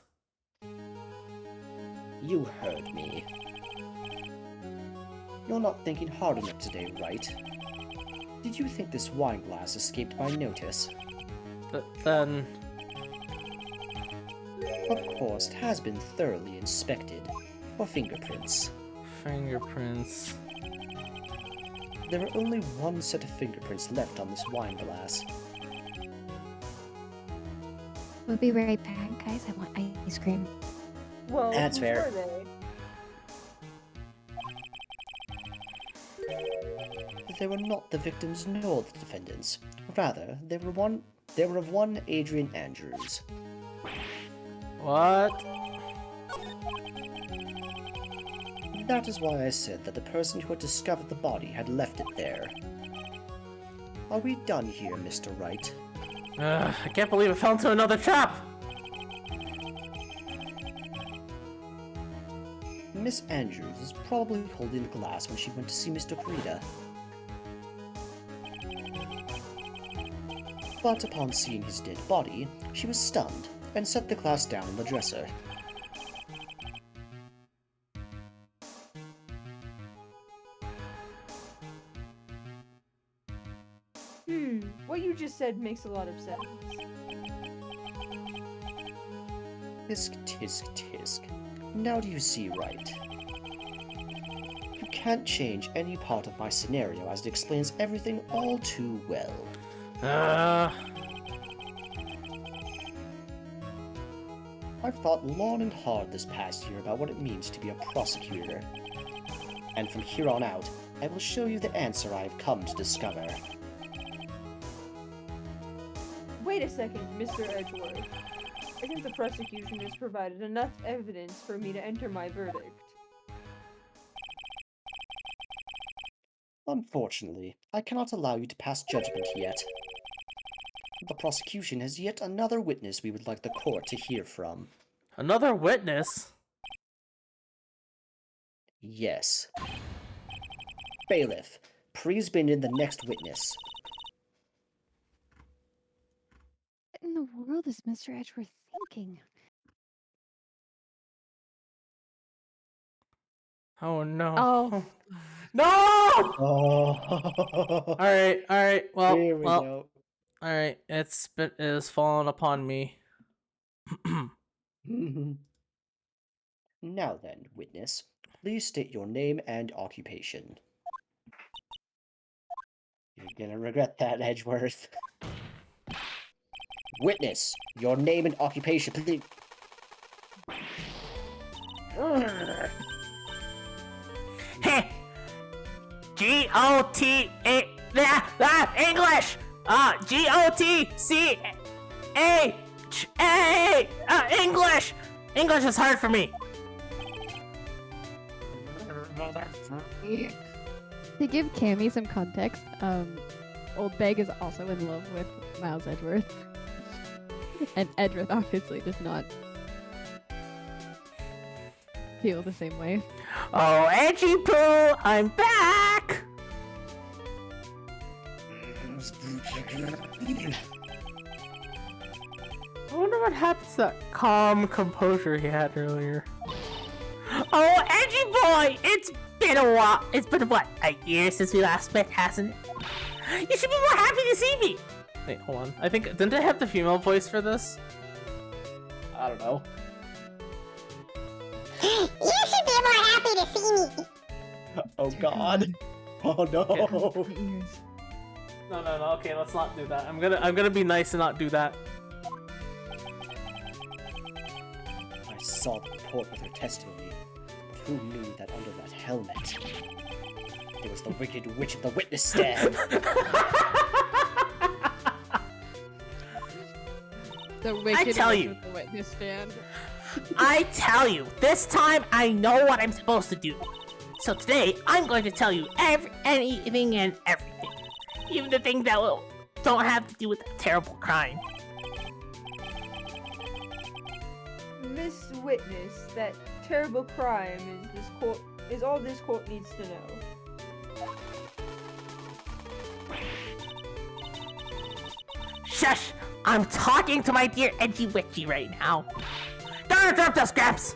You heard me. You're not thinking hard enough today, right? Did you think this wine glass escaped my notice? Then... Of course, it has been thoroughly inspected for fingerprints. Fingerprints... There are only one set of fingerprints left on this wine glass. We'll be right back, guys. I want ice cream. Well, That's who fair. were they? They were not the victims nor the defendants. Rather, they were of one Adrian Andrews. What? That is why I said that the person who had discovered the body had left it there. Are we done here, Mr. Wright? I can't believe I fell into another trap! Miss Andrews is probably holding the glass when she went to see Mr. Kurita. But upon seeing his dead body, she was stunned and set the glass down on the dresser. What you just said makes a lot of sense. Tisk, tisk, tisk. Now do you see right? You can't change any part of my scenario as it explains everything all too well. I've thought long and hard this past year about what it means to be a prosecutor. And from here on out, I will show you the answer I have come to discover. Wait a second, Mr. Edgeworth. I think the prosecution has provided enough evidence for me to enter my verdict. Unfortunately, I cannot allow you to pass judgment yet. The prosecution has yet another witness we would like the court to hear from. Another witness? Yes. Bailiff, please bring in the next witness. What in the world is Mr. Edgeworth thinking? Oh no. Oh. No! Oh. Alright, well, Here we go. alright, it is fallen upon me. Now then, witness, please state your name and occupation. You're gonna regret that, Edgeworth. Witness, your name and occupation, please. G-O-T-A English! G-O-T-C-A English! English is hard for me. To give Cammy some context, Old Beg is also in love with Miles Edgeworth. And Edgeworth obviously does not feel the same way. Oh, Edgy Poo, I'm back! I wonder what happened to that calm composure he had earlier. Oh, Edgy Boy! It's been a while. It's been, what, a year since we last met, hasn't it? You should be more happy to see me! Wait, hold on. I think, didn't I have the female voice for this? I don't know. You should be more happy to see me. Oh god. Oh no. No, okay, let's not do that. I'm gonna be nice and not do that. I saw the report with her testimony, but who knew that under that helmet there was the wicked witch of the witness stand? The wicked tell witch you. with the witness stand. I tell you, this time I know what I'm supposed to do. So today, I'm going to tell you anything and everything. Even the things that don't have to do with that terrible crime. Miss Witness, that terrible crime is all this court needs to know. Shush! I'm talking to my dear Edgy Witchy right now. Don't interrupt us, Scraps!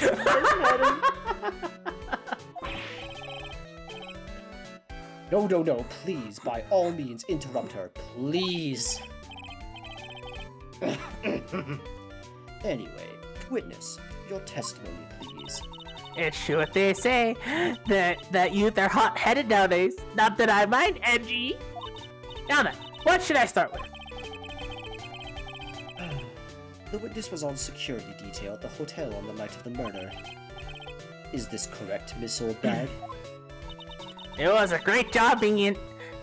Yes, madam. No, please, by all means, interrupt her, please. Anyway, witness, your testimony, please. It's true what they say, that youth are hot-headed nowadays. Not that I mind, Edgy. Now then, what should I start with? The witness was on security detail at the hotel on the night of the murder. Is this correct, Miss Oldbag? It was a great job being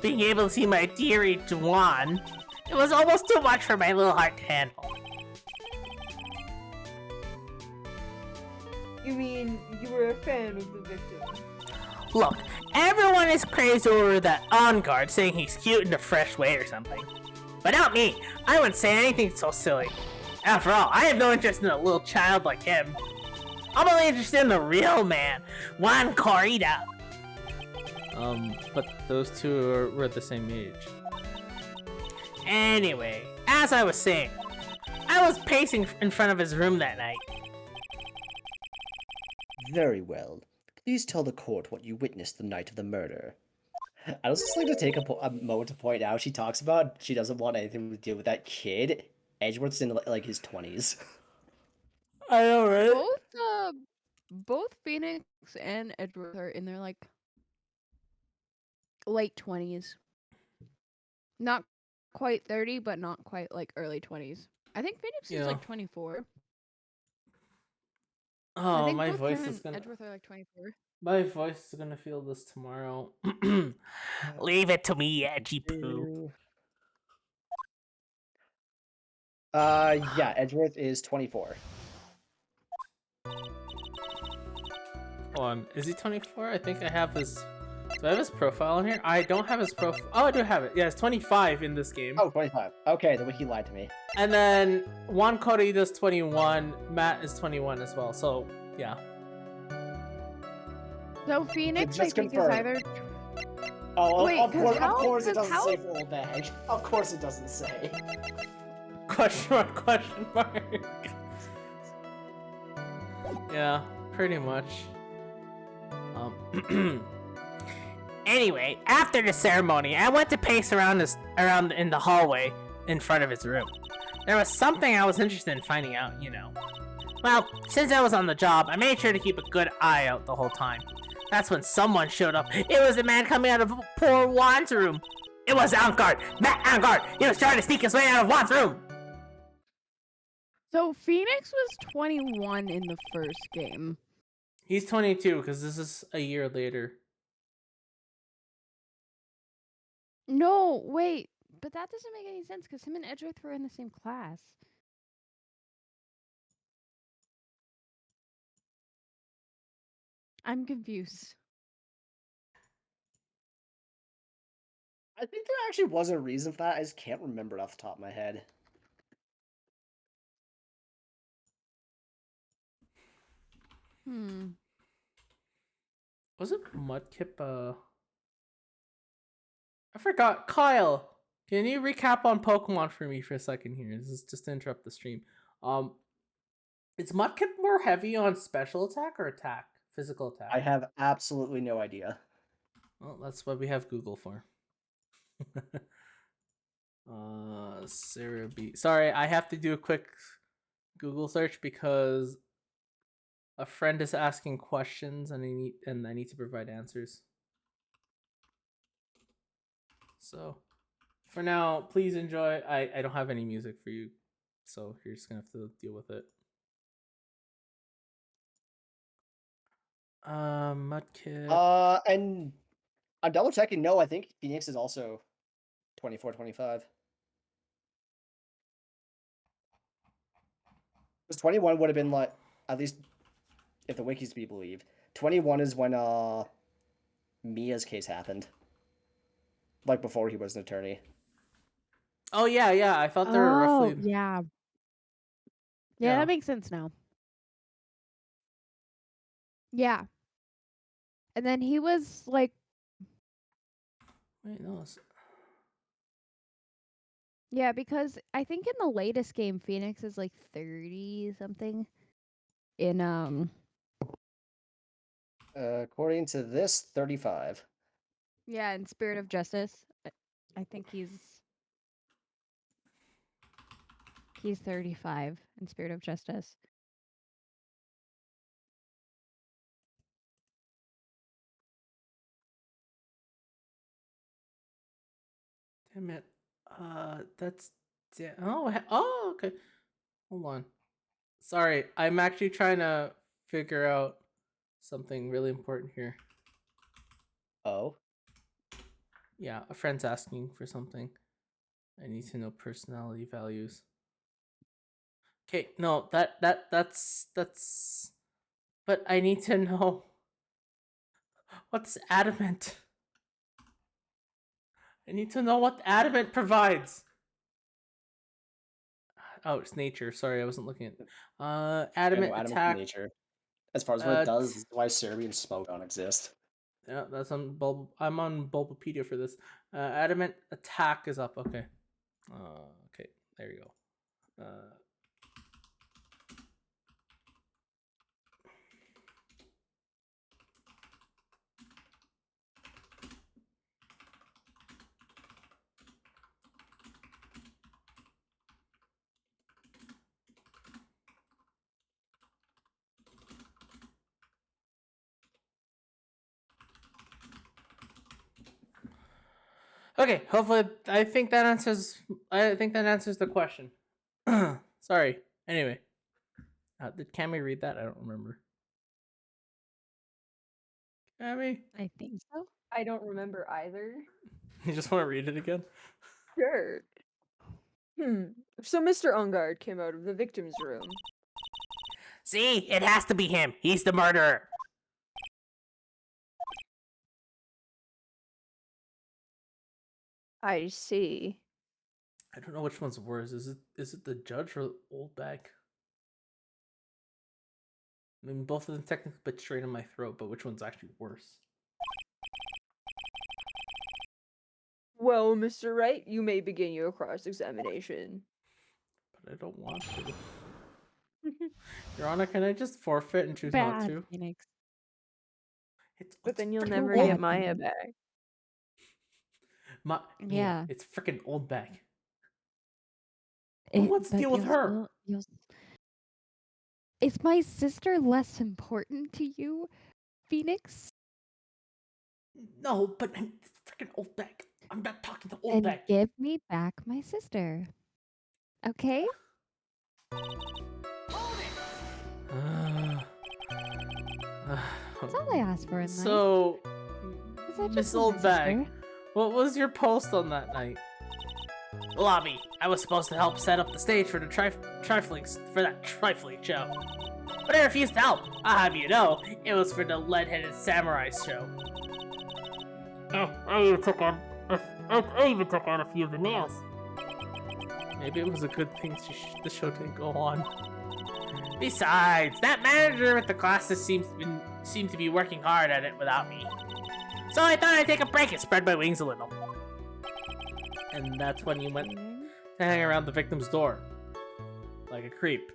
able to see my dearie Juan. It was almost too much for my little heart to handle. You mean you were a fan of the victim? Look, everyone is crazy over that on guard saying he's cute in a fresh way or something. But not me. I wouldn't say anything so silly. After all, I have no interest in a little child like him. I'm only interested in the real man, Juan Corrida. But those two were at the same age. Anyway, as I was saying, I was pacing in front of his room that night. Very well. Please tell the court what you witnessed the night of the murder. I was just like to take a moment to point out she talks about she doesn't want anything to do with that kid. Edgeworth's in like his 20s. I know, right? Both Phoenix and Edgeworth are in their like late 20s. Not quite 30, but not quite like early 20s. I think Phoenix is like 24. I Oh, think my both voice him is and gonna. Edgeworth are like 24. My voice is gonna feel this tomorrow. Leave it to me, Edgy Poo. Yeah, Edgeworth is 24. Hold on, is he 24? I think I have his. Do I have his profile in here? I don't have his profile. Oh, I do have it. Yeah, it's 25 in this game. Oh, 25. Okay, the wiki lied to me. And then Juan Corrida's 21. Matt is 21 as well. So yeah. So Phoenix, I just think, confirm. is either. Oh, Wait, of 'cause how- course it 'cause doesn't how- say full bag. Of course it doesn't say. Question mark, question mark. Yeah, pretty much. Anyway, after the ceremony, I went to pace around in the hallway in front of his room. There was something I was interested in finding out, you know. Well, since I was on the job, I made sure to keep a good eye out the whole time. That's when someone showed up. It was the man coming out of poor Juan's room. It was Angard! Matt Angard! He was trying to sneak his way out of Juan's room! So Phoenix was 21 in the first game. He's 22 because this is a year later. No, wait. But that doesn't make any sense because him and Edgeworth were in the same class. I'm confused. I think there actually was a reason for that. I just can't remember it off the top of my head. Was it Mudkip? I forgot. Kyle, can you recap on Pokemon for me for a second here? This is just to interrupt the stream. Is Mudkip more heavy on special attack or attack? Physical attack? I have absolutely no idea. Well, that's what we have Google for. Sarah B. Sorry, I have to do a quick Google search because a friend is asking questions and I need to provide answers. So, for now, please enjoy. I don't have any music for you, so you're just gonna have to deal with it. Mudkip. And I'm double checking. No, I think Phoenix is also 24, 25. Because 21 would have been like, at least if the wikis to be believed, 21 is when Mia's case happened. Like before he was an attorney. Oh yeah. I thought they were roughly. Yeah. Yeah, that makes sense now. Yeah. And then he was like, Wait, no. yeah, because I think in the latest game, Phoenix is like 30 something. In According to this, 35. yeah, in Spirit of Justice, I think he's 35 in Spirit of Justice. Damn it. That's. Oh, okay. Hold on. Sorry, I'm actually trying to figure out something really important here. Oh. Yeah, a friend's asking for something. I need to know personality values. Okay, no, that's. But I need to know what's adamant. I need to know what adamant provides. Oh, it's nature. Sorry, I wasn't looking at. Adamant attack. Nature. As far as what it does, is why Serbian smoke don't exist. Yeah, that's on I'm on Bulbapedia for this. Adamant attack is up. Okay. Okay, there you go. Okay, hopefully I think that answers the question. Sorry. Anyway. Did Cammy read that? I don't remember. Cammy? I think so. I don't remember either. You just want to read it again? Sure. So Mr. Ungard came out of the victim's room. See, it has to be him. He's the murderer. I see. I don't know which one's worse. Is it the judge or old bag? I mean, both of them technically bit straight in my throat, but which one's actually worse? Well, Mr. Wright, you may begin your cross-examination. But I don't want to. Your Honor, can I just forfeit and choose not Bad, to? Phoenix. But then you'll frickin' never old get Maya back. Yeah. It's freaking old bag. It- What's the but deal with you'll her? still- you'll s- Is my sister less important to you, Phoenix? No, but it's freaking old bag. I'm not talking to old And bag. give me back my sister. Okay? That's all I asked for in life. So, Is I Miss just want my Old Bag, sister. what was your post on that night? Lobby. I was supposed to help set up the stage for the trifling show. But I refused to help. I'll have you know, it was for the Lead-Headed Samurai show. Oh, I even took on a few of the nails. Maybe it was a good thing the show didn't go on. Besides, that manager with the glasses seems to be working hard at it without me. So I thought I'd take a break and spread my wings a little. And that's when you went to hang around the victim's door. Like a creep.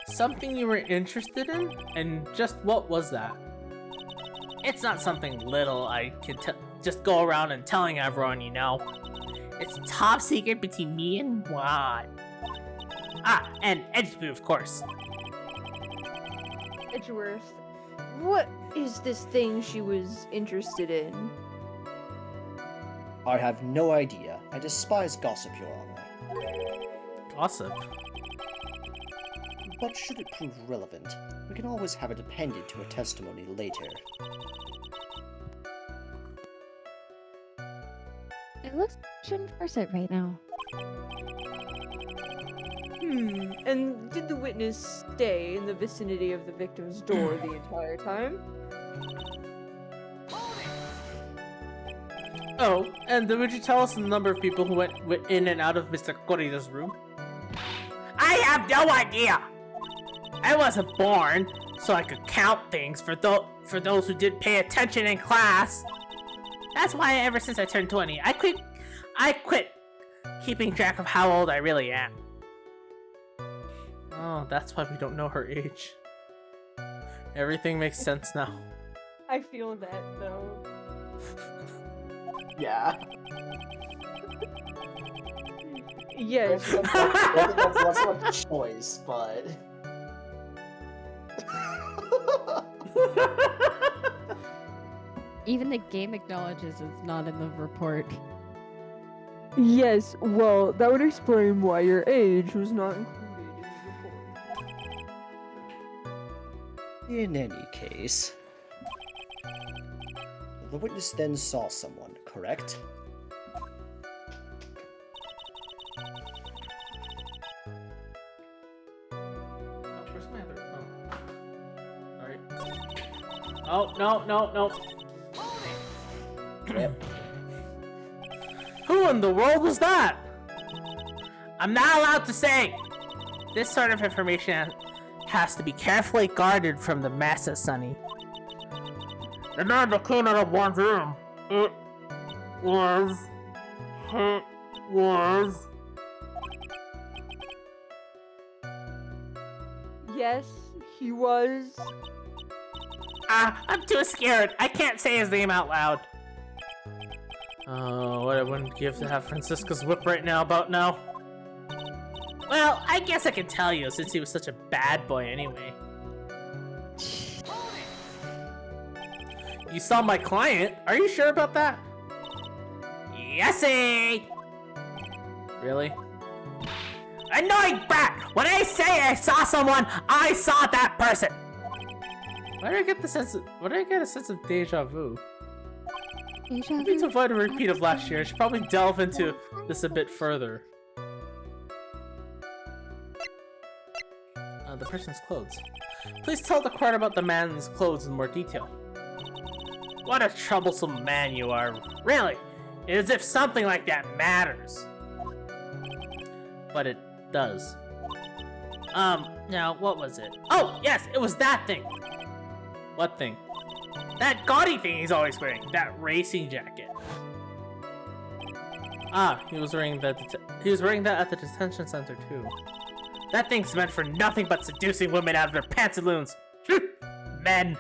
Something you were interested in? And just what was that? It's not something little I can just go around and telling everyone, you know. It's top secret between me and Juan. Ah, and Edgeboo, of course. Edgeworth, what is this thing she was interested in? I have no idea. I despise gossip, Your Honor. Gossip. But should it prove relevant, we can always have it appended to a testimony later. It looks shouldn't force it right now. And did the witness stay in the vicinity of the victim's door the entire time? Oh, and would you tell us the number of people who went in and out of Mr. Korida's room? I have no idea! I wasn't born, so I could count things for those who didn't pay attention in class. That's why ever since I turned 20, I quit keeping track of how old I really am. Oh, that's why we don't know her age. Everything makes sense now. I feel that, though. Yeah. Yes. That's not a choice, but... Even the game acknowledges it's not in the report. Yes, well, that would explain why your age was not included in the report. In any case... The witness then saw someone, correct? Oh, where's my other phone? Alright. Oh, no. Yep. Who in the world was that? I'm not allowed to say! This sort of information has to be carefully guarded from the masses, Sonny. The man that came out of one's room, it was... Yes, he was. I'm too scared. I can't say his name out loud. Oh, what I wouldn't give to have Francisca's whip right now about now. Well, I guess I can tell you since he was such a bad boy anyway. You saw my client? Are you sure about that? Yesy! Really? Annoying brat! When I say I saw someone, I saw that person! Why did I get a sense of deja vu? Deja Maybe to vu? avoid a repeat of last year, I should probably delve into this a bit further. The person's clothes. Please tell the court about the man's clothes in more detail. What a troublesome man you are. Really, as if something like that matters. But it does. Now, what was it? Oh, yes, it was that thing! What thing? That gaudy thing he's always wearing, that racing jacket. Ah, he was wearing that at the detention center too. That thing's meant for nothing but seducing women out of their pantaloons. Men.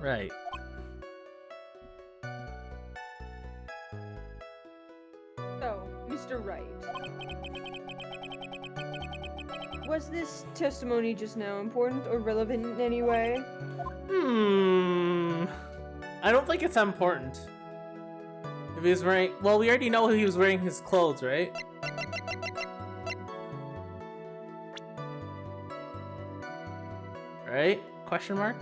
Right. So, Mr. Wright. Was this testimony just now important or relevant in any way? I don't think it's important. If he was wearing, well, we already know he was wearing his clothes, right? Right? Question mark?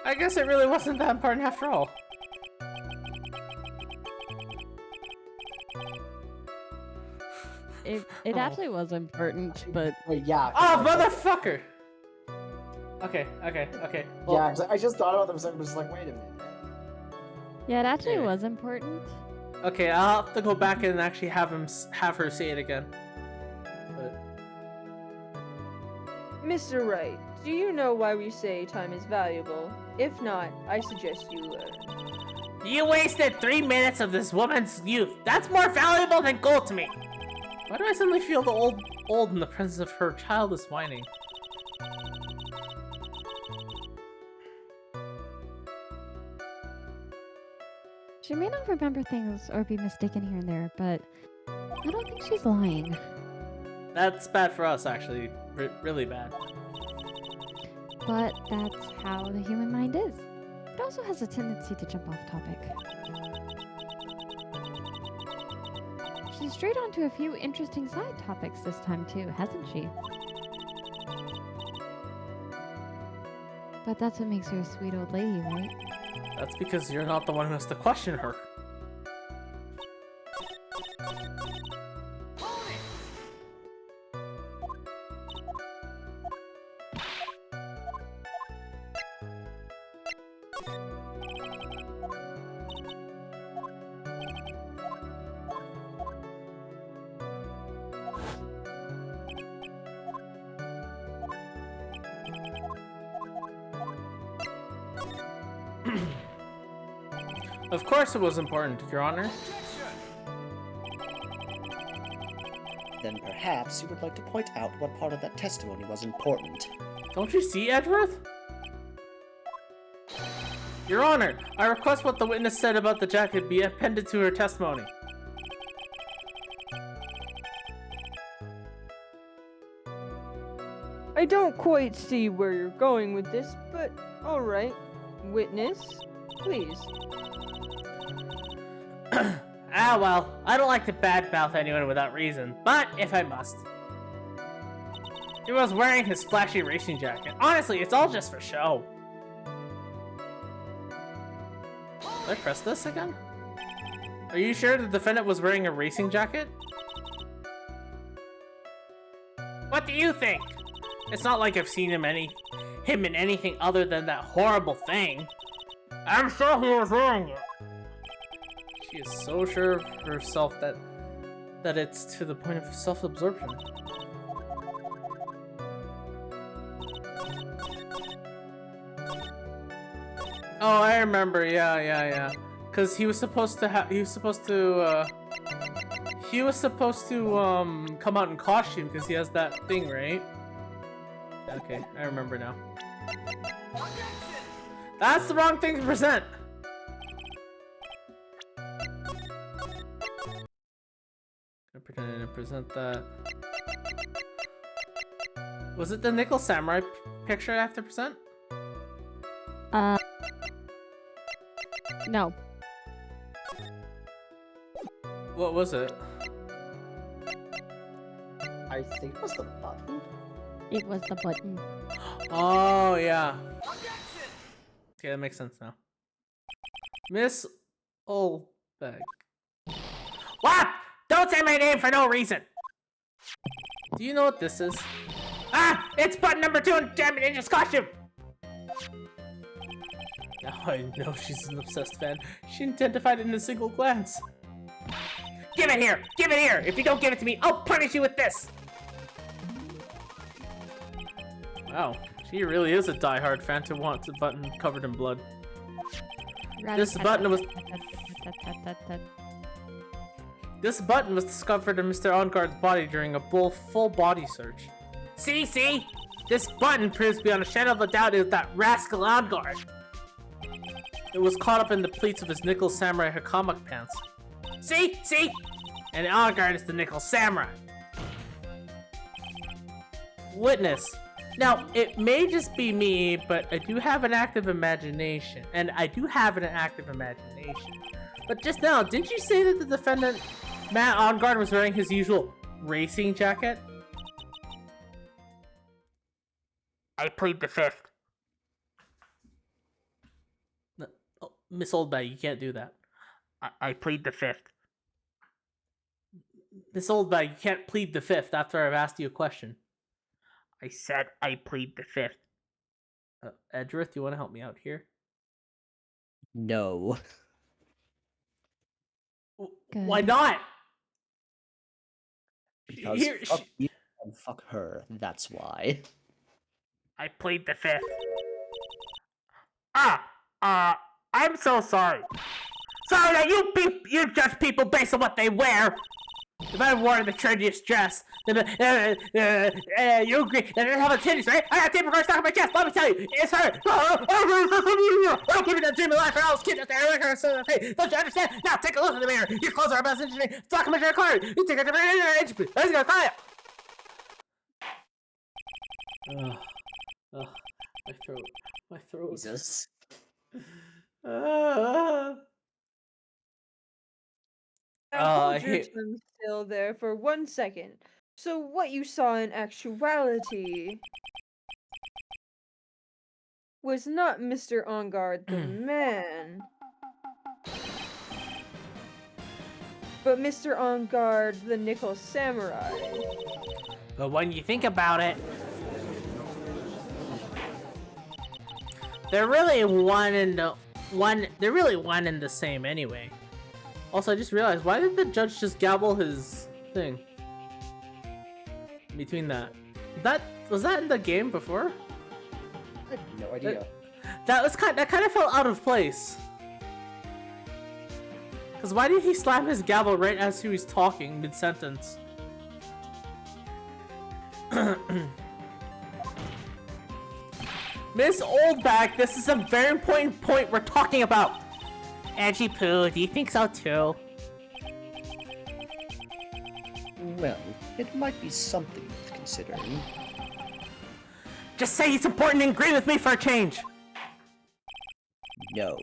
I guess it really wasn't that important after all. It Oh. actually was important, but Wait, yeah. Oh, motherfucker! Okay. Well, Yeah, 'cause I just thought about them, so I was like, wait a minute. yeah, it actually Okay. was important. Okay, I'll have to go back and actually have her say it again. But Mr. Wright, do you know why we say time is valuable? If not, I suggest you learn. You wasted 3 minutes of this woman's youth. That's more valuable than gold to me. why do I suddenly feel the old in the presence of her childish whining? She may not remember things or be mistaken here and there, but I don't think she's lying. That's bad for us, actually. Really bad. But that's how the human mind is. It also has a tendency to jump off topic. She's strayed onto a few interesting side topics this time too, hasn't she? But that's what makes her a sweet old lady, right? That's because you're not the one who has to question her. Of course it was important, Your Honor. Then perhaps you would like to point out what part of that testimony was important. Don't you see, Edgeworth? Your Honor, I request what the witness said about the jacket be appended to her testimony. I don't quite see where you're going with this, but alright. Witness, please. Ah, well, I don't like to badmouth anyone without reason, but if I must. He was wearing his flashy racing jacket. Honestly, it's all just for show. Did I press this again? Are you sure the defendant was wearing a racing jacket? What do you think? It's not like I've seen him in anything other than that horrible thing. I'm sure he was wearing it. She is so sure of herself that it's to the point of self-absorption. Oh, I remember. Yeah. Cause he was supposed to come out in costume because he has that thing, right? Okay, I remember now. That's the wrong thing to present. I pretended to present that. Was it the Nickel Samurai picture I have to present? No. What was it? I think it was the button. It was the button. Oh, yeah. Okay, that makes sense now. Miss Olbeck. What? Don't say my name for no reason. Do you know what this is? Ah, it's button number 2 in Diamond Ninja's costume. Now I know she's an obsessed fan. She identified it in a single glance. Give it here. Give it here. If you don't give it to me, I'll punish you with this. Wow, She really is a diehard fan to want a button covered in blood. This button was discovered in Mr. Onguard's body during a full body search. See? This button proves beyond a shadow of a doubt is that rascal Onguard. It was caught up in the pleats of his Nickel Samurai Hakama pants. See? And Onguard is the Nickel Samurai. Witness. Now, it may just be me, but I do have an active imagination. But just now, didn't you say that the defendant, Matt Onguard, was wearing his usual racing jacket? I plead the fifth. No, oh, Miss Oldbag, you can't do that. I plead the fifth. Miss Oldbag, you can't plead the fifth after I've asked you a question. I said I plead the fifth. Edgerith, you want to help me out here? No. Why not? Because Here, fuck you and fuck her. That's why. I plead the fifth. I'm so sorry. Sorry that you judge people based on what they wear. If I wore the trendiest dress, then you agree. And I have a titties, right? I got tape recorder stuck on my chest. Let me tell you, it's her. Don't give me that dream of life, or else kid out there. Don't you understand? Now take a look in the mirror. Your clothes are about engineering. Documentary card. You take a different. Let's go, cry it. My throat. Jesus. Now I hold your hate- tongue still there for 1 second. So what you saw in actuality was not Mr. Onguard the man, but Mr. Onguard the Nickel Samurai. But when you think about it, They're really one and the same anyway. Also, I just realized, why did the judge just gabble his thing? Between that. Was that in the game before? I have no idea. That kind of felt out of place. Cause why did he slam his gavel right as he was talking mid-sentence? Miss Oldbag, this is a very important point we're talking about. Edgy Poo, do you think so too? Well, it might be something worth considering. Just say it's important and agree with me for a change. No.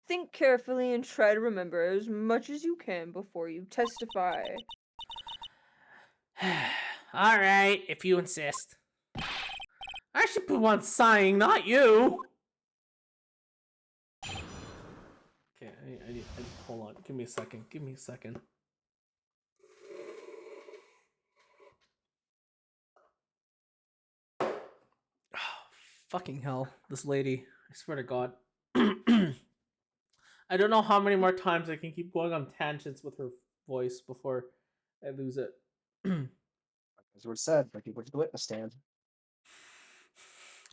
Think carefully and try to remember as much as you can before you testify. Alright, if you insist. I should be one sighing, not you. Okay, I need hold on. Give me a second. Oh, fucking hell, this lady. I swear to God. I don't know how many more times I can keep going on tangents with her voice before I lose it. As we said, like people to the witness stand.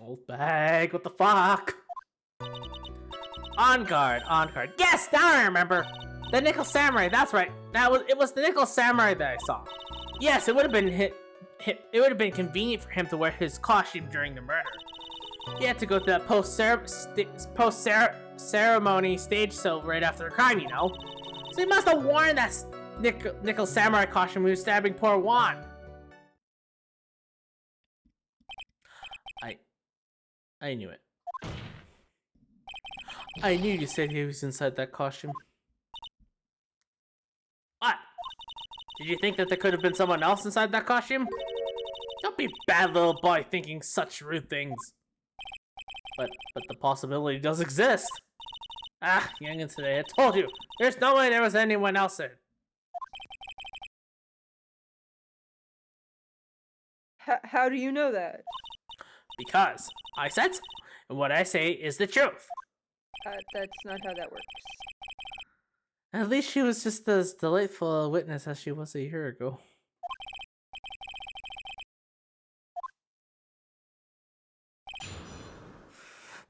Old bag, what the fuck? On guard. Yes, now I remember. The Nickel Samurai, that's right. It was the Nickel Samurai that I saw. Yes, it would have been it would have been convenient for him to wear his costume during the murder. He had to go through that post-ceremony stage so right after the crime, you know. So he must have worn that Nickel Samurai costume when he was stabbing poor Juan. I knew it. I knew you said he was inside that costume. What? Did you think that there could have been someone else inside that costume? Don't be bad little boy thinking such rude things. But the possibility does exist. Ah, youngins today, I told you. There's no way there was anyone else in. How do you know that? Because I said so. And what I say is the truth. That's not how that works. At least she was just as delightful a witness as she was a year ago.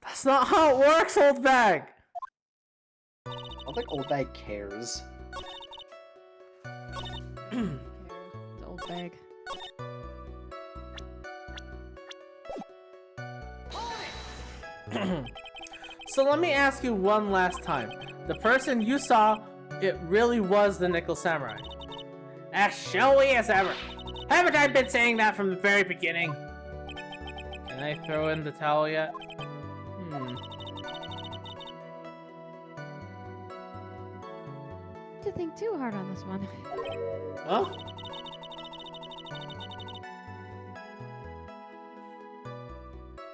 That's not how it works, old bag! I don't think Old Bag cares. The old bag. So let me ask you one last time. The person you saw, it really was the Nickel Samurai. As showy as ever. Haven't I been saying that from the very beginning? Can I throw in the towel yet? To think too hard on this one. Huh?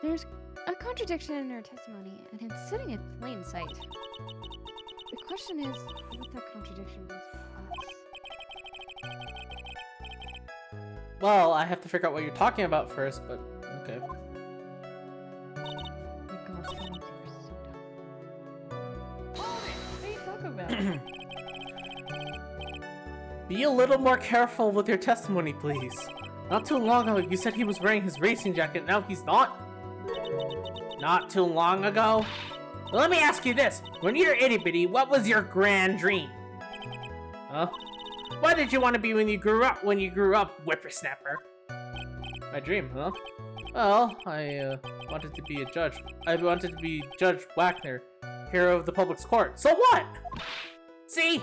There's a contradiction in her testimony, and it's sitting in plain sight. The question is what that contradiction means for us. Well, I have to figure out what you're talking about first, but okay. My gosh, Phoenix, you're so dumb. What are you talking about? Be a little more careful with your testimony, please. Not too long ago, you said he was wearing his racing jacket, now he's not? Not too long ago? Well, let me ask you this. When you were itty-bitty, what was your grand dream? Huh? What did you want to be when you grew up, whippersnapper? My dream, huh? Well, I wanted to be a judge. I wanted to be Judge Wagner, hero of the public's court. So what? See?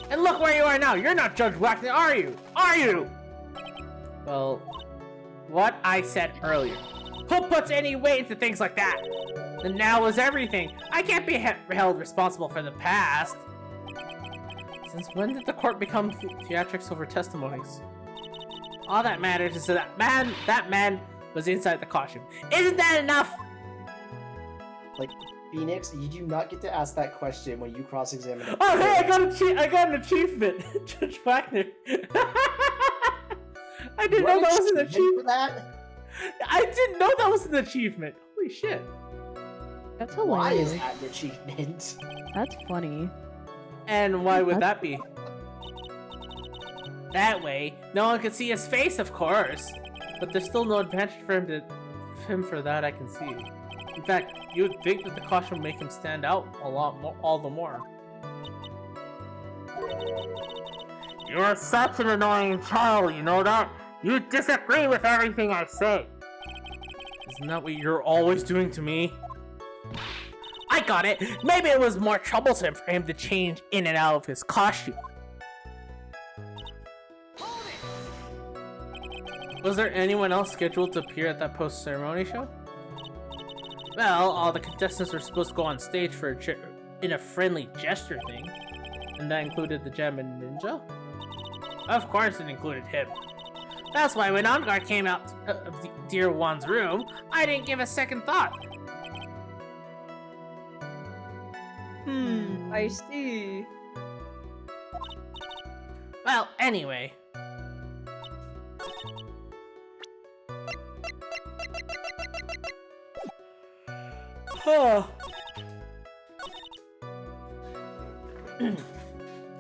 And look where you are now. You're not Judge Wagner, are you? Are you? Well, what I said earlier. Who puts any weight into things like that? The now is everything. I can't be held responsible for the past. Since when did the court become theatrics over testimonies? All that matters is that man was inside the costume. Isn't that enough? Like, Phoenix, you do not get to ask that question when you cross-examine it. Oh, hey, I got an achievement, Judge Wagner. I didn't know that was an achievement. For that? I didn't know that was an achievement. Holy shit. That's Why hilarious. is that an achievement? That's funny. And why would that be? That way, no one can see his face, of course. But there's still no advantage for him for that I can see. In fact, you would think that the costume would make him stand out a lot more, all the more. You're such an annoying child, you know that? You disagree with everything I say. Isn't that what you're always doing to me? I got it! Maybe it was more troublesome for him to change in and out of his costume. Was there anyone else scheduled to appear at that post-ceremony show? Well, all the contestants were supposed to go on stage for in a friendly gesture thing. And that included the Gemin Ninja? Of course it included him. That's why when Enguarde came out of Dear One's room, I didn't give a second thought. I see. Well, anyway. Huh.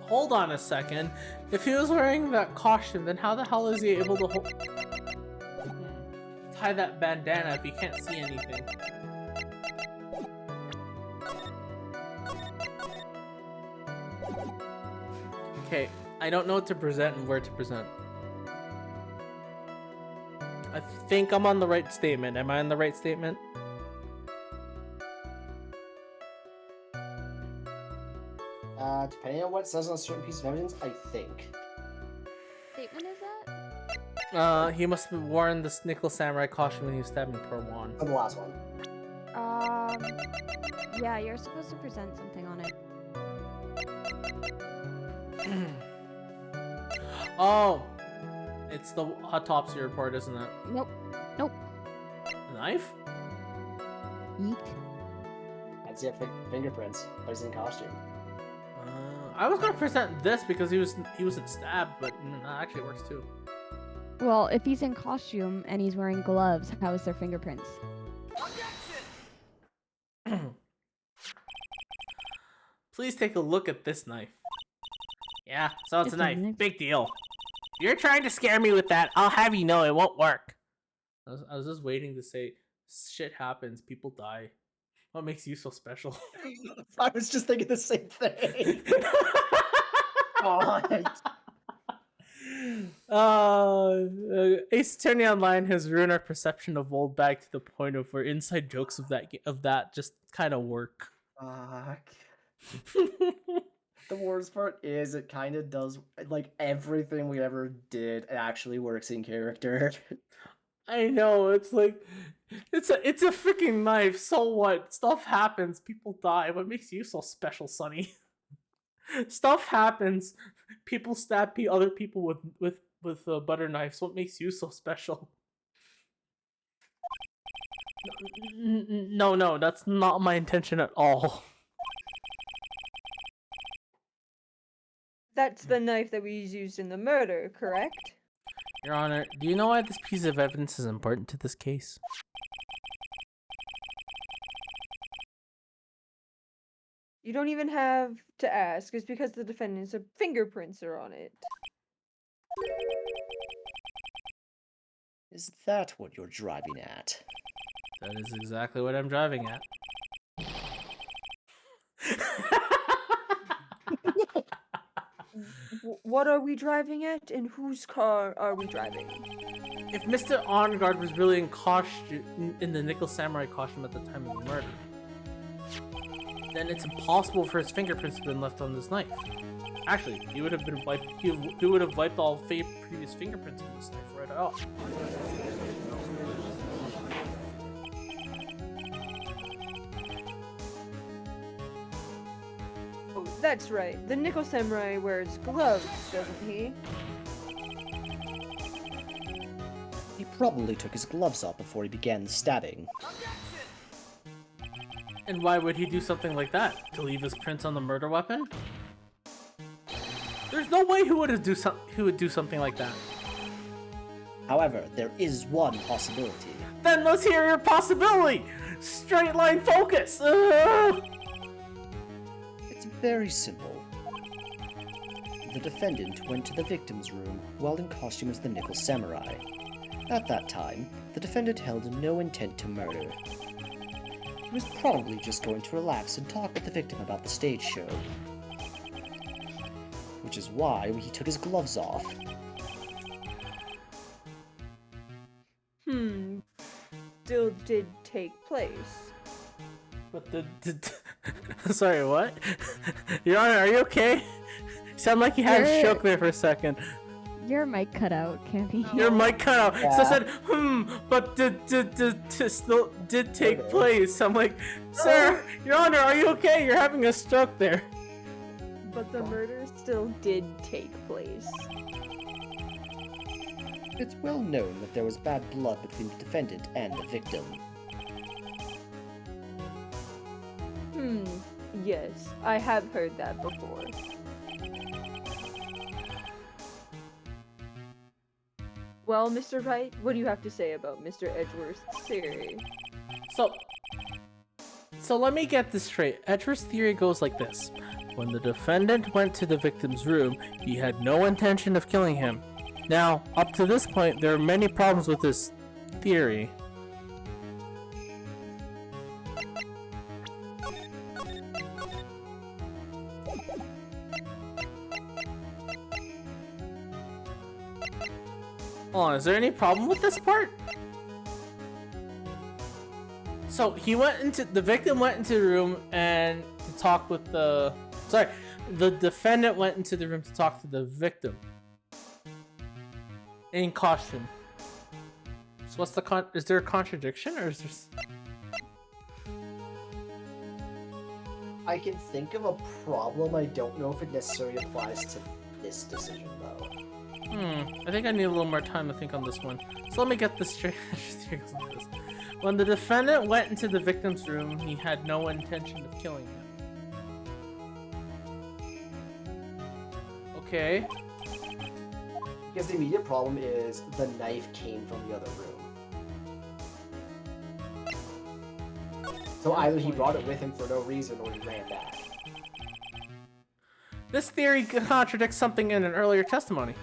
Hold on a second. If he was wearing that costume, then how the hell is he able to tie that bandana if he can't see anything? Okay, I don't know what to present and where to present. I think I'm on the right statement. Am I on the right statement? Depending on what it says on a certain piece of evidence, I think. Statement is that? He must have worn this Nickel Samurai costume when he was stabbing Per One. For the last one. Yeah, you're supposed to present something on it. Oh! It's the autopsy report, isn't it? Nope. Nope. A knife? Yeet. That's it, fingerprints. But he's in costume. I was gonna present this because he wasn't stabbed, but that actually works too. Well, if he's in costume and he's wearing gloves, how is there fingerprints? Please take a look at this knife. Yeah, so it's a It's a knife. knife. Big deal. You're trying to scare me with that. I'll have you know it won't work. I was just waiting to say, shit happens, people die. What makes you so special? I was just thinking the same thing. God. Ace Attorney Online has ruined our perception of Old Bag to the point of where inside jokes of that just kind of work. Fuck. The worst part is it kind of does, like, everything we ever did actually works in character. I know, it's like it's a freaking knife. So what? Stuff happens. People die. What makes you so special, Sonny? Stuff happens. People stab other people with butter knives. What makes you so special? No, that's not my intention at all. That's the knife that we used in the murder, correct? Your Honor, do you know why this piece of evidence is important to this case? You don't even have to ask. It's because the defendant's fingerprints are on it. Is that what you're driving at? That is exactly what I'm driving at. What are we driving at, and whose car are we driving? If Mr. OnGuard was really in the Nickel Samurai costume at the time of the murder, then it's impossible for his fingerprints to have been left on this knife. Actually, he would have been wiped. He would have wiped all previous fingerprints on this knife right off. Oh, that's right. The Nickel Samurai wears gloves, doesn't he? He probably took his gloves off before he began the stabbing. And why would he do something like that? To leave his prints on the murder weapon? There's no way he would do something like that. However, there is one possibility. Then let's hear your possibility. Straight line focus. It's very simple. The defendant went to the victim's room while in costume as the Nickel Samurai. At that time, the defendant held no intent to murder. He was probably just going to relax and talk with the victim about the stage show. Which is why he took his gloves off. Still did take place. But sorry, what? Your Honor, are you okay? You sound like you had a stroke there for a second. Your mic cut out, Campy. Your mic cut out. Yeah. So I said, but still did take place. I'm like, sir, Your Honor, are you okay? You're having a stroke there. But the murder still did take place. It's well known that there was bad blood between the defendant and the victim. Yes, I have heard that before. Well, Mr. Wright, what do you have to say about Mr. Edgeworth's theory? So let me get this straight. Edgeworth's theory goes like this. When the defendant went to the victim's room, he had no intention of killing him. Now, up to this point, there are many problems with this theory. Hold on, is there any problem with this part? So the victim went into the room and to talk with the defendant went into the room to talk to the victim. In costume. So what's is there a contradiction or is there... I can think of a problem. I don't know if it necessarily applies to this decision, though. I think I need a little more time to think on this one. So let me get this straight. When the defendant went into the victim's room, he had no intention of killing him. Okay. Because the immediate problem is the knife came from the other room. So either he brought it with him for no reason or he ran back. This theory contradicts something in an earlier testimony.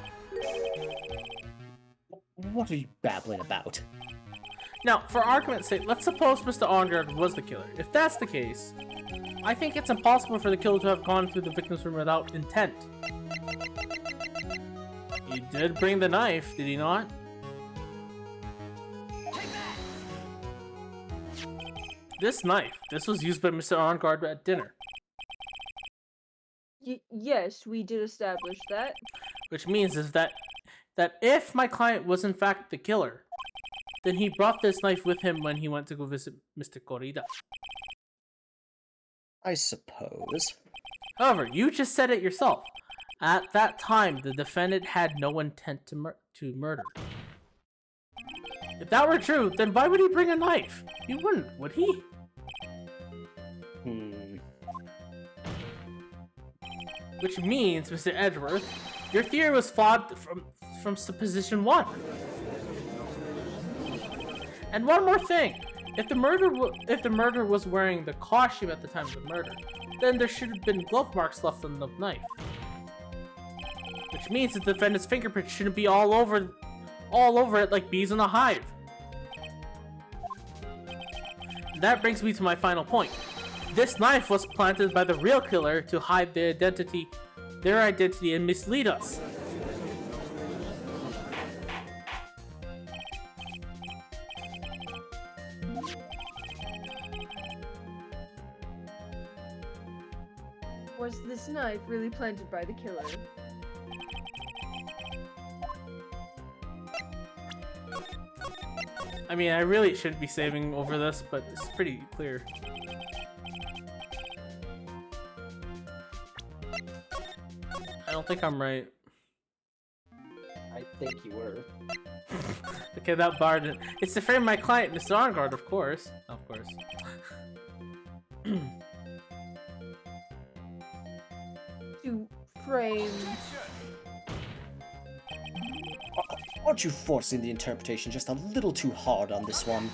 What are you babbling about? Now, for argument's sake, let's suppose Mr. Ongard was the killer. If that's the case, I think it's impossible for the killer to have gone through the victim's room without intent. He did bring the knife, did he not? This knife, this was used by Mr. Ongard at dinner. Yes, we did establish that. Which means is that if my client was in fact the killer, then he brought this knife with him when he went to go visit Mr. Corrida. I suppose. However, you just said it yourself. At that time, the defendant had no intent to murder. If that were true, then why would he bring a knife? He wouldn't, would he? Which means, Mr. Edgeworth, your theory was flawed from supposition 1. And one more thing. If the murderer was wearing the costume at the time of the murder, then there should have been glove marks left on the knife. Which means the defendant's fingerprints shouldn't be all over it like bees in a hive. And that brings me to my final point. This knife was planted by the real killer to hide their identity and mislead us. Was this knife really planted by the killer? I mean, I really should be saving over this, but it's pretty clear. I don't think I'm right. I think you were. Okay, that bar didn't. It's to frame my client, Mr. Ongard, of course. Of course. To frame... Aren't you forcing the interpretation just a little too hard on this one?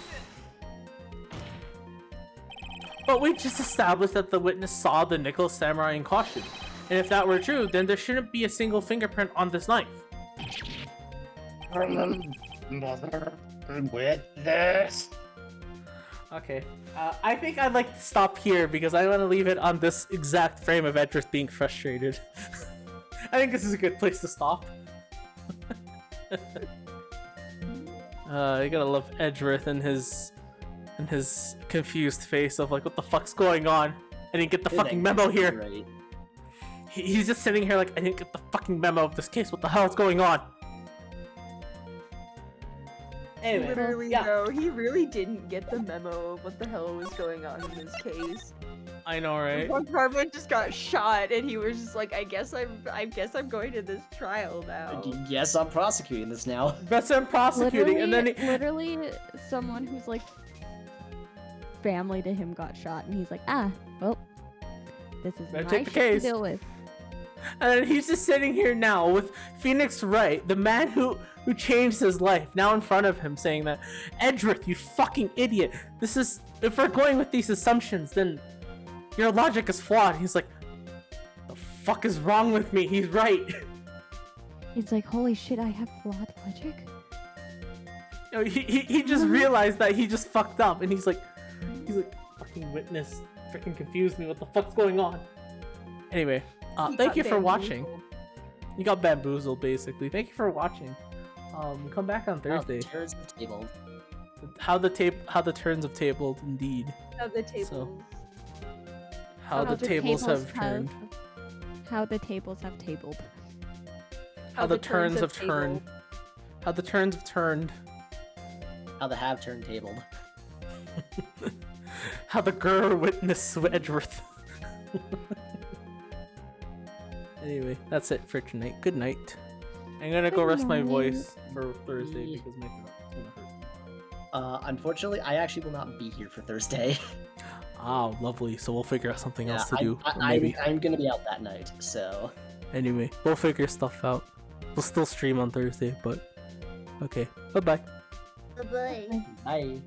But we just established that the witness saw the Nickel Samurai in costume. And if that were true, then there shouldn't be a single fingerprint on this knife. Mother witness. Okay, I think I'd like to stop here because I want to leave it on this exact frame of Edris being frustrated. I think this is a good place to stop. You gotta love Edgeworth and his confused face of like, what the fuck's going on? I didn't get the fucking memo here. Right. He's just sitting here like, I didn't get the fucking memo of this case. What the hell is going on? Anyway, Literally, yeah. though, he really didn't get the memo of what the hell was going on in this case. I know, right? One Cartman just got shot, and he was just like, I guess I'm going to this trial now. Yes, I'm prosecuting this now. That's him prosecuting, and then literally someone who's like family to him got shot, and he's like, well, this is Better my take the shit case. to deal with. And then he's just sitting here now with Phoenix Wright, the man who changed his life, now in front of him saying that, Edgeworth, you fucking idiot. This is, if we're going with these assumptions, then your logic is flawed. He's like, the fuck is wrong with me? He's right. It's like, holy shit, I have flawed logic? You know, he just realized that he just fucked up, and he's like, fucking witness, freaking confused me. What the fuck's going on? Anyway, thank you for watching. You got bamboozled, basically. Thank you for watching. Come back on Thursday. Turns the table. How the turns have tabled, indeed. How the tables. How the tables have turned. How the tables have tabled. How the turns have turned. How the turns have turned. How the have turned tabled. How the girl witnessed Edgeworth. Anyway, that's it for tonight. Good night. I'm gonna go rest my voice for Thursday because my throat's gonna hurt. Unfortunately, I actually will not be here for Thursday. Ah, lovely. So we'll figure out something else to do. I'm gonna be out that night, so... Anyway, we'll figure stuff out. We'll still stream on Thursday, but... Okay. Bye-bye. Bye-bye. Bye.